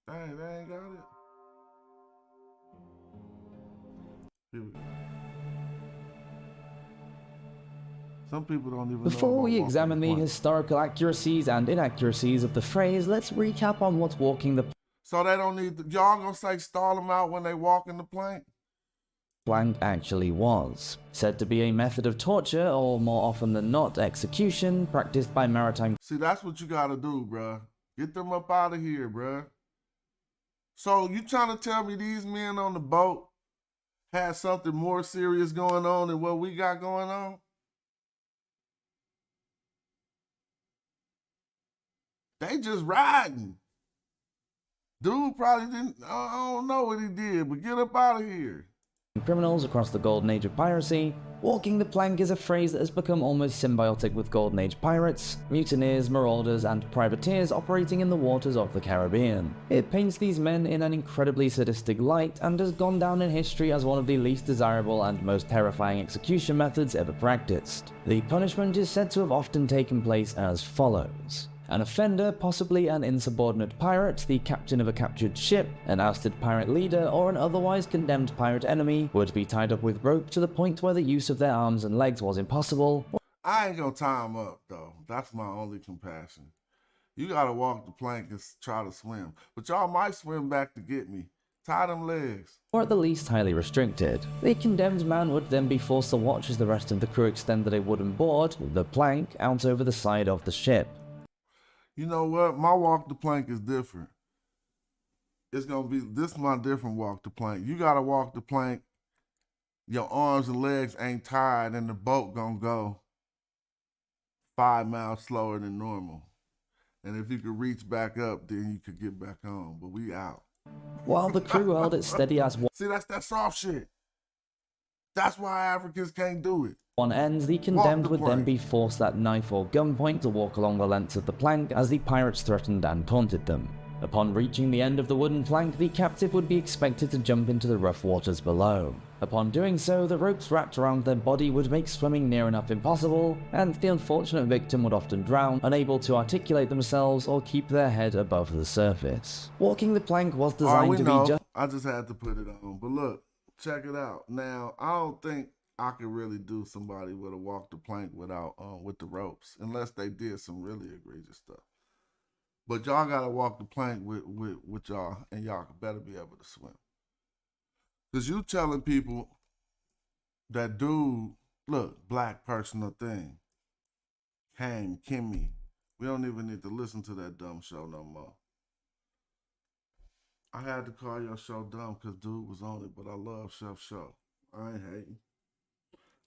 Dang, they ain't got it. Here we go. Some people don't even know Before about we examine the plank. historical accuracies and inaccuracies of the phrase, let's recap on what walking the So they don't need, y'all gonna say stall them out when they walk in the plank? plank actually was. Said to be a method of torture, or more often than not, execution, practiced by maritime... See, that's what you gotta do, bruh. Get them up out of here, bruh. So you trying to tell me these men on the boat had something more serious going on than what we got going on? They just riding. Dude probably didn't, I don't know what he did, but get up out of here. criminals across the Golden Age of piracy. Walking the plank is a phrase that has become almost symbiotic with Golden Age pirates, mutineers, marauders, and privateers operating in the waters of the Caribbean. It paints these men in an incredibly sadistic light and has gone down in history as one of the least desirable and most terrifying execution methods ever practiced. The punishment is said to have often taken place as follows. An offender, possibly an insubordinate pirate, the captain of a captured ship, an ousted pirate leader, or an otherwise condemned pirate enemy, would be tied up with rope to the point where the use of their arms and legs was impossible. I ain't gonna tie him up, though. That's my only compassion. You gotta walk the plank and try to swim. But y'all might swim back to get me. Tie them legs. Or at the least highly restricted. The condemned man would then be forced to watch as the rest of the crew extended a wooden board, the plank, out over the side of the ship. You know what? My walk the plank is different. It's gonna be, this is my different walk the plank. You gotta walk the plank, your arms and legs ain't tied, and the boat gonna go 5 miles slower than normal. And if you could reach back up, then you could get back on, but we out. While the crew held it steady as See, that's that soft shit. That's why Africans can't do it. one end, the condemned would then be forced at knife or gunpoint to walk along the length of the plank as the pirates threatened and taunted them. Upon reaching the end of the wooden plank, the captive would be expected to jump into the rough waters below. Upon doing so, the ropes wrapped around their body would make swimming near enough impossible, and the unfortunate victim would often drown, unable to articulate themselves or keep their head above the surface. Walking the plank was designed to be just... I just had to put it on, but look, check it out. Now, I don't think I could really do somebody with a walk the plank without with the ropes, unless they did some really egregious stuff. But y'all gotta walk the plank with y'all, and y'all better be able to swim. Cause you telling people that dude, look, black personal thing, came, Kimmy. We don't even need to listen to that dumb show no more. I had to call your show dumb because dude was on it, but I love Chef's show. I ain't hating.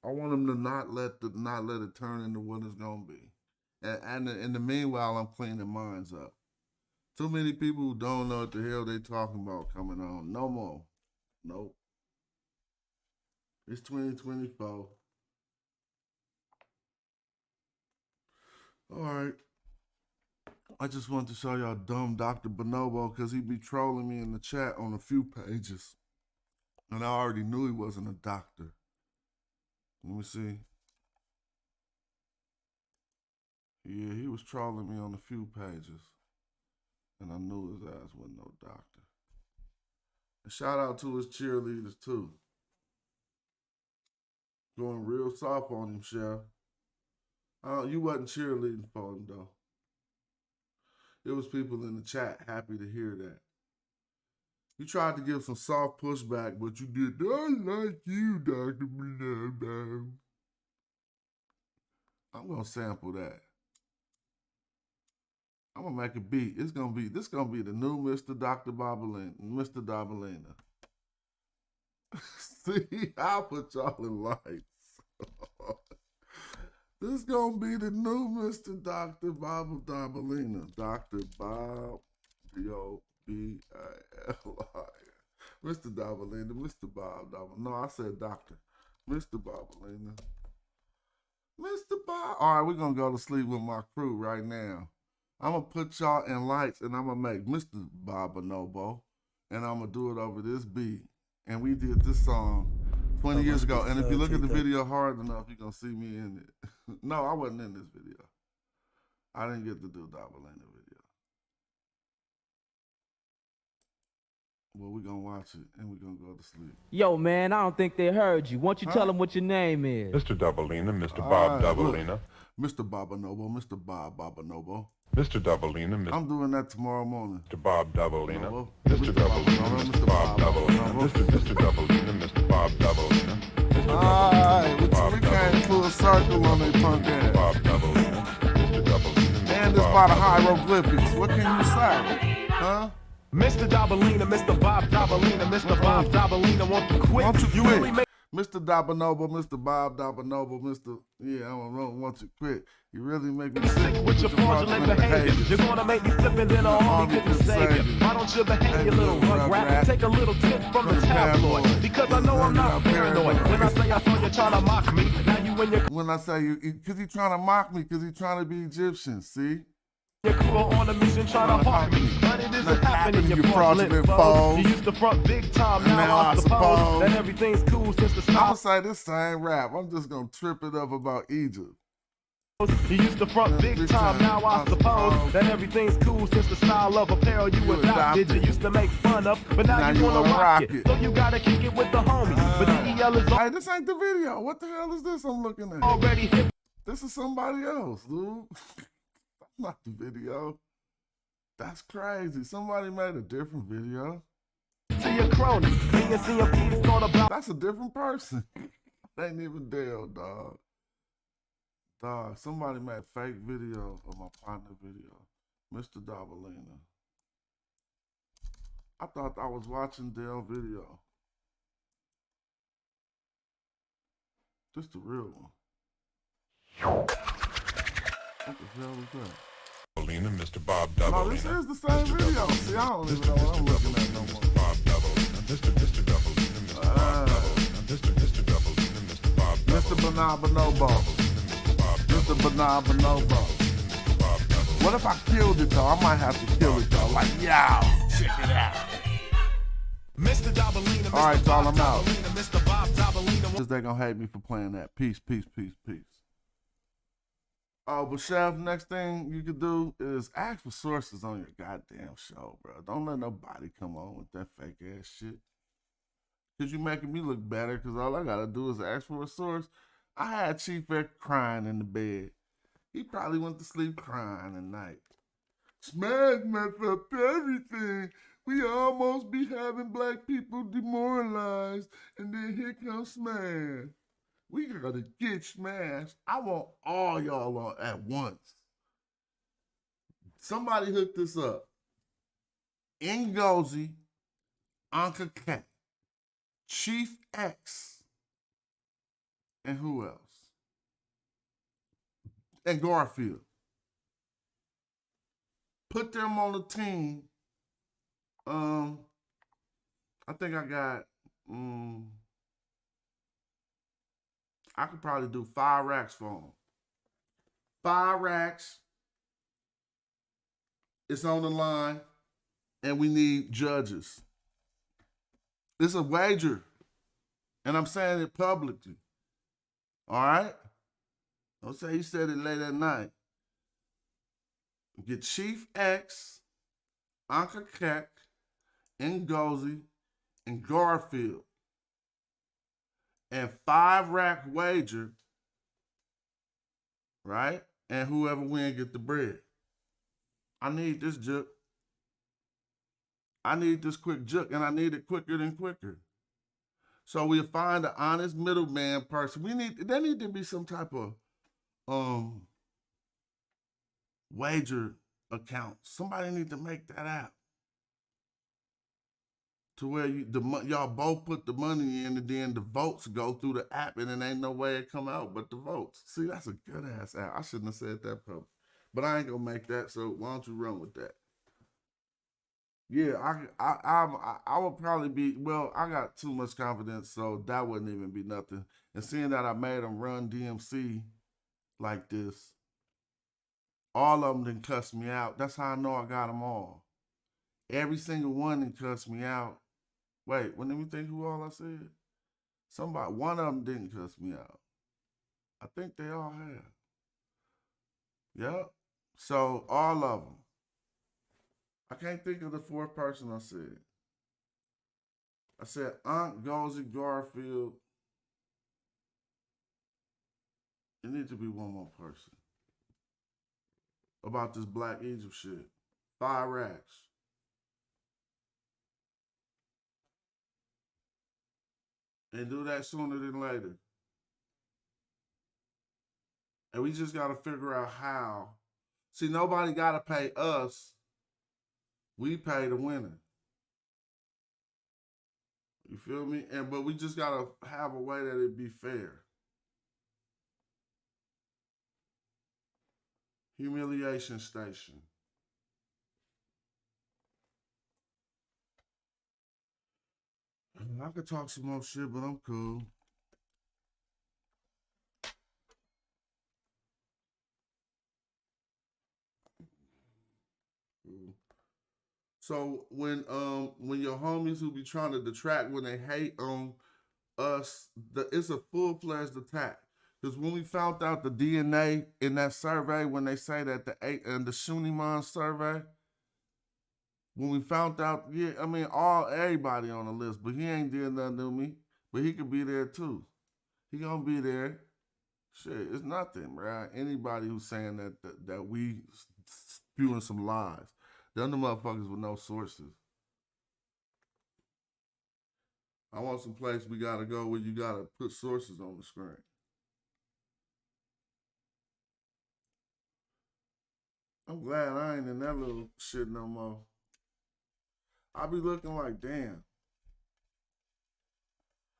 I want him to not let it turn into what it's gonna be. And in the meanwhile, I'm cleaning minds up. Too many people who don't know what the hell they talking about coming on. No more. Nope. It's 2024. All right. I just want to show y'all dumb Dr. Banoub because he be trolling me in the chat on a few pages. And I already knew he wasn't a doctor. Let me see. Yeah, he was trolling me on a few pages. And I knew his ass wasn't no doctor. And shout out to his cheerleaders too. Going real soft on him, Chef. You wasn't cheerleading for him though. There was people in the chat happy to hear that. You tried to give some soft pushback, but you did. I like you, Dr. Banoub. I'm gonna sample that. I'm gonna make a beat. This gonna be the new Mr. Dr. Bobolina, Mr. Dobalina. See, I'll put y'all in lights. This gonna be the new Mr. Dr. Bob Dabalina. Dr. Bob, D-O-B-A-L-I. Mr. Dabalina, Mr. Bob Dabalina. No, I said Doctor. Mr. Dabalina. Mr. Bob. All right, we're gonna go to sleep with my crew right now. I'm gonna put y'all in lights and I'm gonna make Mr. Bob Bonobo, and I'm gonna do it over this beat. And we did this song 20 years ago. And if you look at the video hard enough, you're gonna see me in it. No, I wasn't in this video. I didn't get to do Dabalina video. Well, we're gonna watch it and we're gonna go to sleep. Yo, man, I don't think they heard you. Why don't you tell them what your name is? Mr. Dabalina, Mr. Bob Dabalina. Mr. Bobonobo, Mr. Bob Bobonobo. Mr. Dabalina, Mr. I'm doing that tomorrow morning. Mr. Bob Dabalina. Mr. Dabalina, Mr. Bob Dabalina. Mr. Dabalina, Mr. Bob Dabalina. Alright, we came full circle on their punk ass. Bob Dabalina. Mr. Dabalina. And it's by the hieroglyphics. What can you say? Huh? Mr. Dabalina, Mr. Bob Dabalina, Mr. Bob Dabalina, won't you quit? Won't you quit? Really make Mr. Dabanobo, Mr. Bob Dabanobo, Mr. Yeah, I don't want you quit. You really make me sick with your fraudulent behavior. You're gonna make me slip and then the army couldn't save you. Why don't you behave, you little rug rat? Take a little tip from the tabloid. Because I know I'm not paranoid. When I say I saw you trying to mock me, now you and your when I say you, because he's trying to mock me, because he's trying to be Egyptian, see? your crew are on a mission trying to hawk me. But it isn't happening, you fraudulent foes. You used to front big time, now I suppose that everything's cool since the I'm start. gonna say this same rap. I'm just gonna trip it up about Egypt. You used to front big time, now I suppose that everything's cool since the style of apparel you adopted. You used to make fun of, but now you wanna rock it. So you gotta kick it with the homies. But DEL is Hey, this ain't the video. What the hell is this I'm looking at? already hip. This is somebody else, dude. That's not the video. That's crazy. Somebody made a different video. To your cronies, me and CMP is thought about. That's a different person. They ain't even Dale, dog. Dog, somebody made a fake video of my partner video. Mr. Dabalina. I thought I was watching Dale video. This the real one. What the hell is that? Dabalina, Mr. Bob No, Dabalina. this is the same video. See, I don't even know what I'm looking at no more. Bob Dabalina. Mr. Dabalina, Mr. Bob Dabalina. Mr. Dabalina, Mr. Bob Dabalina. Mr. Bonobo. Mr. Bonobo. What if I killed it though? I might have to kill it though. Like, yo, check it out. Mr. Dabalina, All right, y'all, I'm out. Mr. Bob Dabalina. Because they're going to hate me for playing that. Peace, peace, peace, peace. Oh, but Chef, next thing you could do is ask for sources on your goddamn show, bro. Don't let nobody come on with that fake ass shit. Because you're making me look better because all I got to do is ask for a source. I had Chief X crying in the bed. He probably went to sleep crying at night. Smash messed up everything. We almost be having black people demoralized. And then here comes Smash. We gotta get smashed. I want all y'all on at once. Somebody hook this up. Ngozi, Anka K, Chief X, and who else? And Garfield. Put them on the team. I think I got I could probably do 5 racks for them. 5 racks. It's on the line. And we need judges. It's a wager. And I'm saying it publicly. All right? Don't say you said it late at night. Get Chief X, Anka Kek, Ngozi, and Garfield. And 5 rack wager, right? And whoever win get the bread. I need this juk. I need this quick juk, and I need it quicker than quicker. So we'll find an honest middleman person. There need to be some type of wager account. Somebody need to make that out. to where y'all both put the money in, and then the votes go through the app, and then ain't no way it come out but the votes. See, that's a good ass app. I shouldn't have said that public, but I ain't gonna make that. So why don't you run with that? Yeah, I would probably be. Well, I got too much confidence, so that wouldn't even be nothing. And seeing that I made them run DMC like this, all of them didn't cuss me out. That's how I know I got them all. Every single one didn't cuss me out. Wait, let me think who all I said. One of them didn't cuss me out. I think they all have. Yep. So all of them. I can't think of the fourth person I said. I said Aunt Gozy Garfield. It needs to be one more person. About this Black Egypt shit. 5 racks. And do that sooner than later. And we just got to figure out how. See, nobody got to pay us. We pay the winner. You feel me? But we just got to have a way that it be fair. Humiliation station. I could talk some more shit, but I'm cool. So when your homies who be trying to detract, when they hate on us, it's a full-fledged attack. Because when we found out the DNA in that survey, when they say that the Shuniman survey, when we found out, yeah, I mean, everybody on the list, but he ain't did nothing to me. But he could be there too. He gonna be there. Shit, it's nothing, right? Anybody who's saying that we spewing some lies. The other motherfuckers with no sources. I want some place we gotta go where you gotta put sources on the screen. I'm glad I ain't in that little shit no more. I be looking like, damn.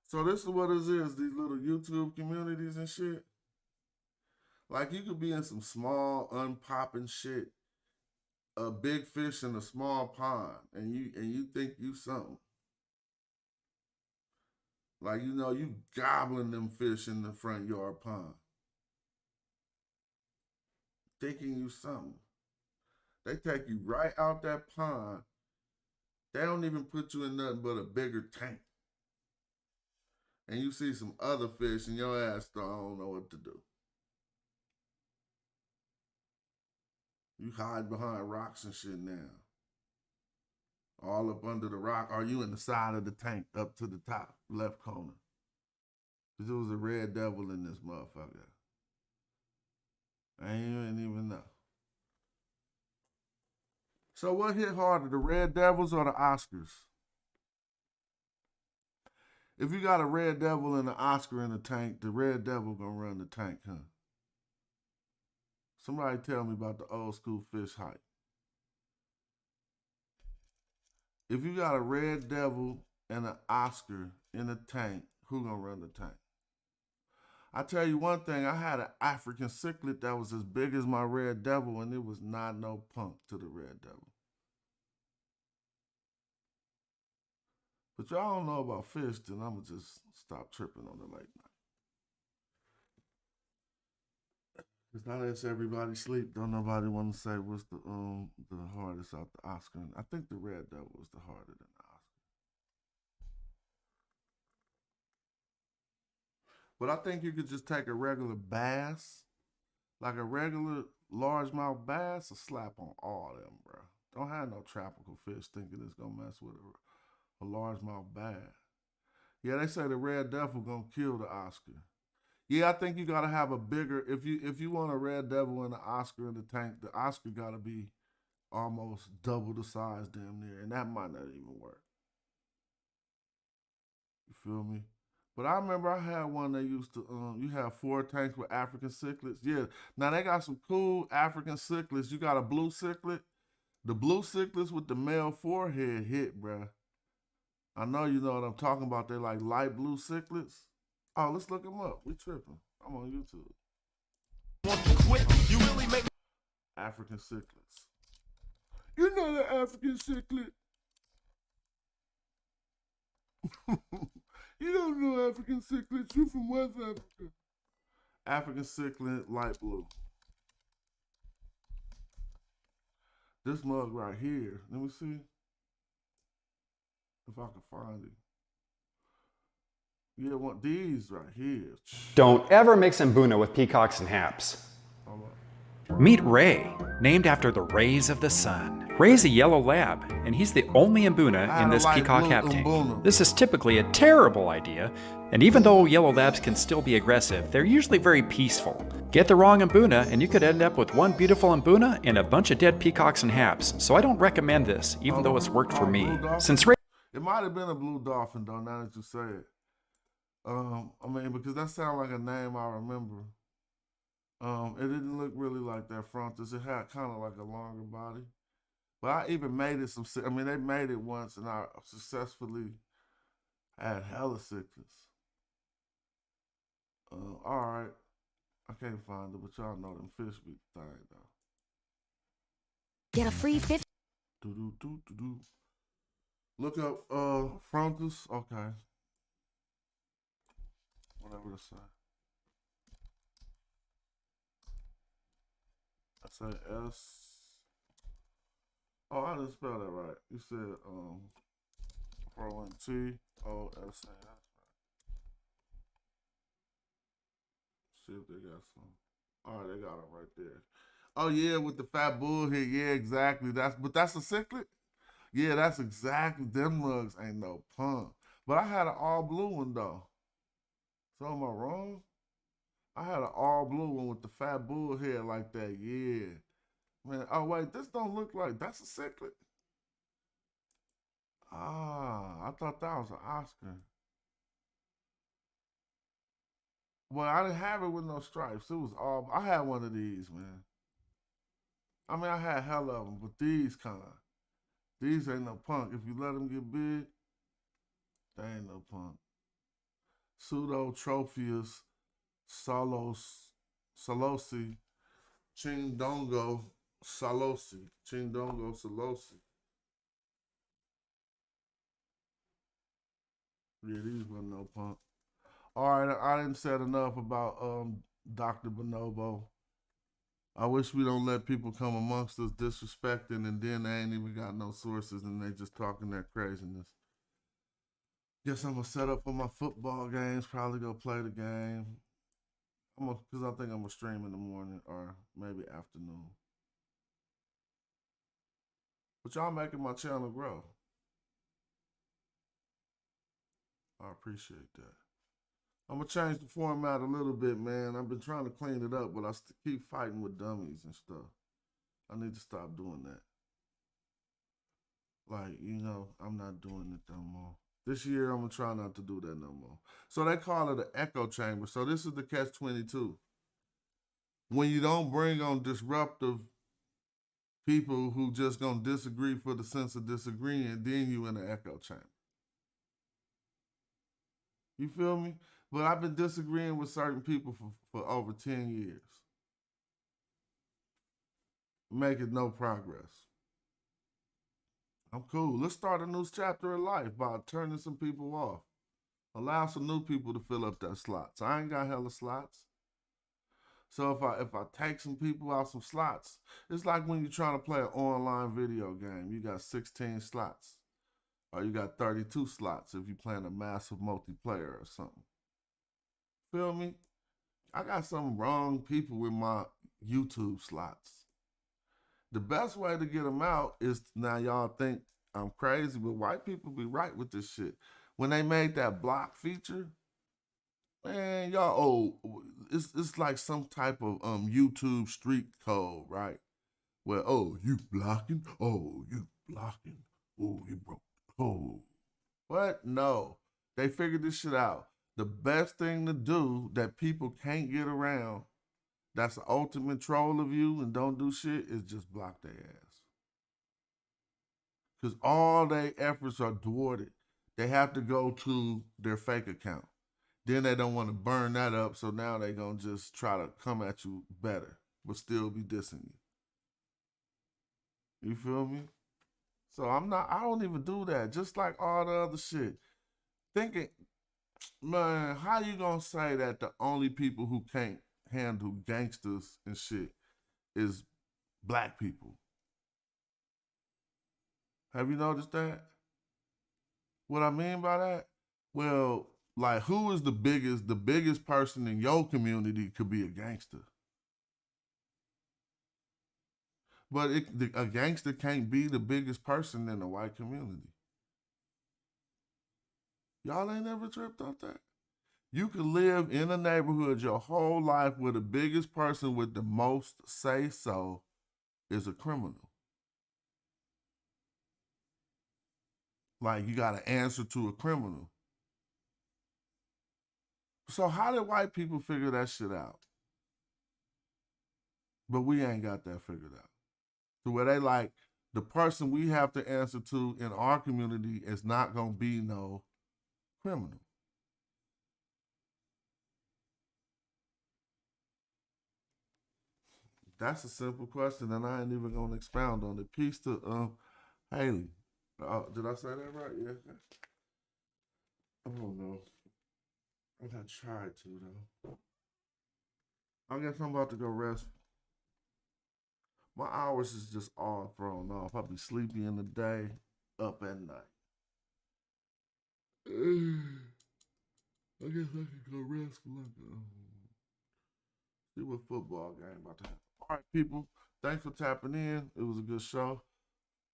So this is what it is, these little YouTube communities and shit. Like you could be in some small, unpopping shit, a big fish in a small pond, and you think you something. Like, you know, you gobbling them fish in the front yard pond. Thinking you something. They take you right out that pond. They don't even put you in nothing but a bigger tank. And you see some other fish and your ass don't know what to do. You hide behind rocks and shit now. All up under the rock. Are you in the side of the tank up to the top left corner? Because there was a red devil in this motherfucker. I ain't even know. So what hit harder, the Red Devils or the Oscars? If you got a Red Devil and an Oscar in the tank, the Red Devil gonna run the tank, huh? Somebody tell me about the old school fish hype. If you got a Red Devil and an Oscar in the tank, who gonna run the tank? I tell you one thing, I had an African cichlid that was as big as my Red Devil, and it was not no punk to the Red Devil. But y'all don't know about fish, then I'm gonna just stop tripping on the late night. Cause now that everybody sleep, don't nobody want to say what's the hardest out the Oscar. I think the Red Devil was the harder than the Oscar. But I think you could just take a regular bass, like a regular largemouth bass, and slap on all of them, bro. Don't have no tropical fish thinking it's gonna mess with a largemouth bass. Yeah, they say the Red Devil gonna kill the Oscar. Yeah, I think you gotta have a bigger. If you want a Red Devil and an Oscar in the tank, the Oscar gotta be almost double the size, damn near, and that might not even work. You feel me? But I remember I had one that used to. You have 4 tanks with African cichlids. Yeah, now they got some cool African cichlids. You got a blue cichlid. The blue cichlids with the male forehead hit, bruh. I know you know what I'm talking about. They're like light blue cichlids. Oh, let's look them up. We tripping. I'm on YouTube. You really make African cichlids. You know the African cichlid. You don't know African cichlids. You from West Africa. African cichlid, light blue. This mug right here. Let me see if I can find it. Yeah, want these right here. Don't ever mix mbuna with peacocks and haps. Meet Ray, named after the rays of the sun. Ray's a yellow lab, and he's the only mbuna in this peacock hap tank. This is typically a terrible idea, and even though yellow labs can still be aggressive, they're usually very peaceful. Get the wrong mbuna, and you could end up with one beautiful mbuna and a bunch of dead peacocks and haps, so I don't recommend this, even though it's worked for me. Since Ray... It might have been a blue dolphin, though, now that you say it. I mean, because that sounds like a name I remember. It didn't look really like that frontis. It had kind of like a longer body. But I even made it I mean, they made it once, and I successfully had hella cichlids. All right. I can't find it, but y'all know them fish be thing, though. Get a free 50. Look up frontis. Okay. Whatever to say. I say S. Oh, I didn't spell that right. You said FRONTOSA. See if they got some. All right, they got them right there. Oh yeah, with the fat bull here. Yeah, exactly. But that's a cichlid. Yeah, that's exactly. Them mugs ain't no punk. But I had an all blue one though. So am I wrong? I had an all blue one with the fat bull hair like that. Yeah. Man, oh wait, this don't look like, that's a cichlid. Ah, I thought that was an Oscar. Well, I didn't have it with no stripes. It was all, I had one of these, man. I mean, I had hell of them, but these ain't no punk. If you let them get big, they ain't no punk. Pseudotrophius salosi, Chindongo salosi. Yeah, these wasn't no punk. All right, I didn't say enough about Dr. Bonobo. I wish we don't let people come amongst us disrespecting, and then they ain't even got no sources and they just talking that craziness. Guess I'm gonna set up for my football games, probably go play the game. Because I think I'm gonna stream in the morning or maybe afternoon. But y'all making my channel grow. I appreciate that. I'm gonna change the format a little bit, man. I've been trying to clean it up, but I keep fighting with dummies and stuff. I need to stop doing that. Like, you know, I'm not doing it no more. This year, I'm gonna try not to do that no more. So they call it an echo chamber. So this is the catch-22. When you don't bring on disruptive people who just gonna disagree for the sense of disagreeing, then you in an echo chamber. You feel me? But I've been disagreeing with certain people for over 10 years. Making no progress. I'm cool. Let's start a new chapter of life by turning some people off. Allow some new people to fill up that slots. I ain't got hella slots. So if I take some people out some slots, it's like when you're trying to play an online video game. You got 16 slots. Or you got 32 slots if you're playing a massive multiplayer or something. Feel me? I got some wrong people with my YouTube slots. The best way to get them out is, now y'all think I'm crazy, but white people be right with this shit. When they made that block feature, man, y'all, it's like some type of YouTube street code, right? Where, oh, you blocking? Oh, you blocking? Oh, you broke the code. What? No. They figured this shit out. The best thing to do that people can't get around, that's the ultimate troll of you and don't do shit, is just block their ass. Because all their efforts are thwarted they have to go to their fake account. Then they don't want to burn that up, so now they're going to just try to come at you better, but still be dissing you. You feel me? So I don't even do that. Just like all the other shit. Thinking, man, how you gonna say that the only people who can't handle gangsters and shit is black people? Have you noticed that? What I mean by that? Well, like, who is the biggest person in your community could be a gangster. But a gangster can't be the biggest person in the white community. Y'all ain't never tripped off that? You could live in a neighborhood your whole life where the biggest person with the most say-so is a criminal. Like, you got to answer to a criminal. So how did white people figure that shit out? But we ain't got that figured out. So where they like, the person we have to answer to in our community is not going to be no criminal. That's a simple question, and I ain't even going to expound on it. Peace to Haley. Did I say that right? Yeah. I don't know. I gotta try to, though. I guess I'm about to go rest. My hours is just all thrown off. I'll be sleepy in the day, up at night. I guess I can go rest for like see what football game about to happen. All right, people. Thanks for tapping in. It was a good show.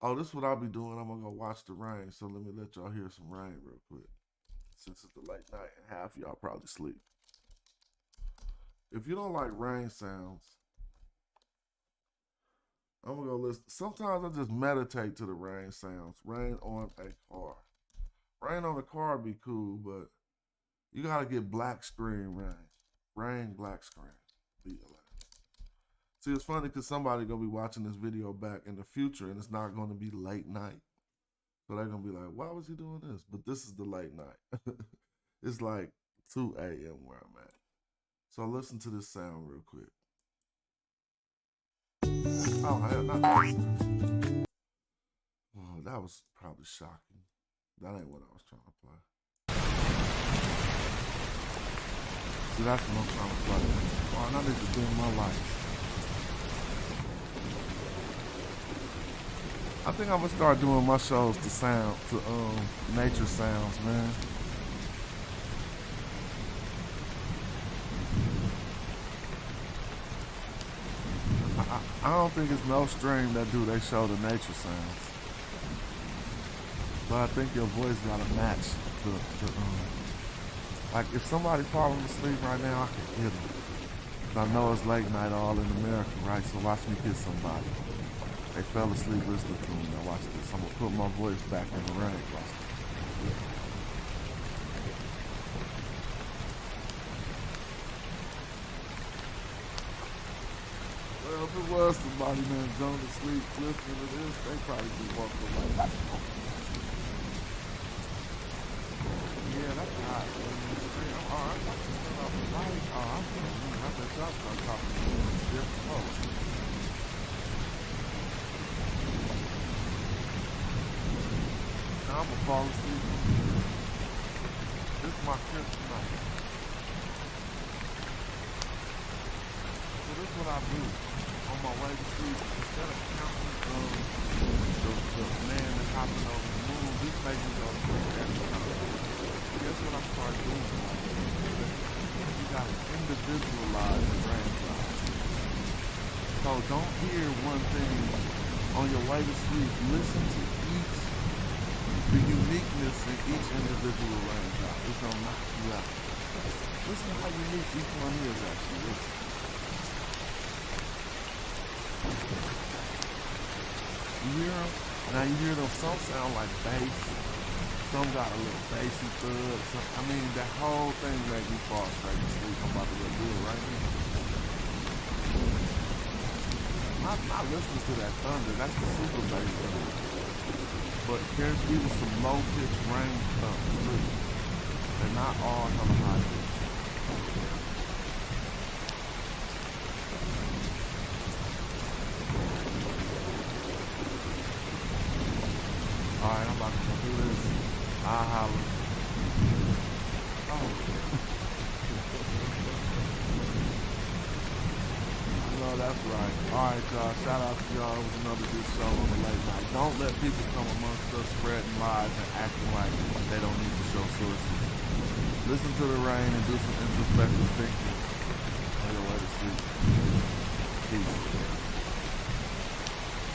Oh, this is what I'll be doing. I'm gonna go watch the rain. So let me let y'all hear some rain real quick. Since it's the late night and half of y'all probably sleep. If you don't like rain sounds, I'm gonna go listen. Sometimes I just meditate to the rain sounds. Rain on a car. Rain on a car be cool, but you gotta get black screen rain. Rain, black screen. Be alive. See, it's funny because somebody gonna be watching this video back in the future and it's not gonna be late night. So they're gonna be like, why was he doing this? But this is the late night. It's like 2 a.m. where I'm at. So listen to this sound real quick. Oh, hell, not that. Oh, that was probably shocking. That ain't what I was trying to play. See, that's what I'm trying to play. Oh, and I need to do my life. I think I'm gonna start doing my shows to sound, to nature sounds, man. I don't think it's no stream that do they show the nature sounds. But I think your voice gotta match the like if somebody falling asleep right now, I can hit them. I know it's late night all in America, right? So watch me hit somebody. They fell asleep listening to me. Now watch this. I'm gonna put my voice back in the range. Watch this. Well, if it was somebody, man, zoned to sleep listening to this, they probably be walking away. Yeah, that's hot. Oh, I'm talking about the light. Oh, I'm feeling I bet y'all start talking to different folks. I'm gonna fall asleep. This is my kryptonite. So this is what I do on my way to sleep. Instead of counting the man that's hopping over the moon, this makes me go to sleep every time. Guess what I start doing? You gotta individualize the raindrop. So don't hear one thing on your way to sleep. Listen to the uniqueness in each individual raindrop. It's gonna knock you out. Listen to how unique each one is actually. Listen. You hear them? Now you hear them, some sound like bass. Some got a little bassy thud. I mean, that whole thing made me fall straight to sleep. I'm about to go do it right now. Not listening to that thunder. That's the super bass thunder. but there's even some low-pitch range stuff too. They're not all hella high pitch. Alright, I'm about to go through this. I'll holler. Oh. No, that's right. Alright, y'all. Shout out to y'all. It was another good show on the late night. Don't let people come amongst us spreading lies and acting like they don't need to show sources. Listen to the rain and do some introspective thinking. On your way to sleep. Peace.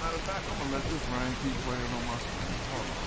Matter of fact, I'm gonna let this rain keep playing on my screen. Hold on.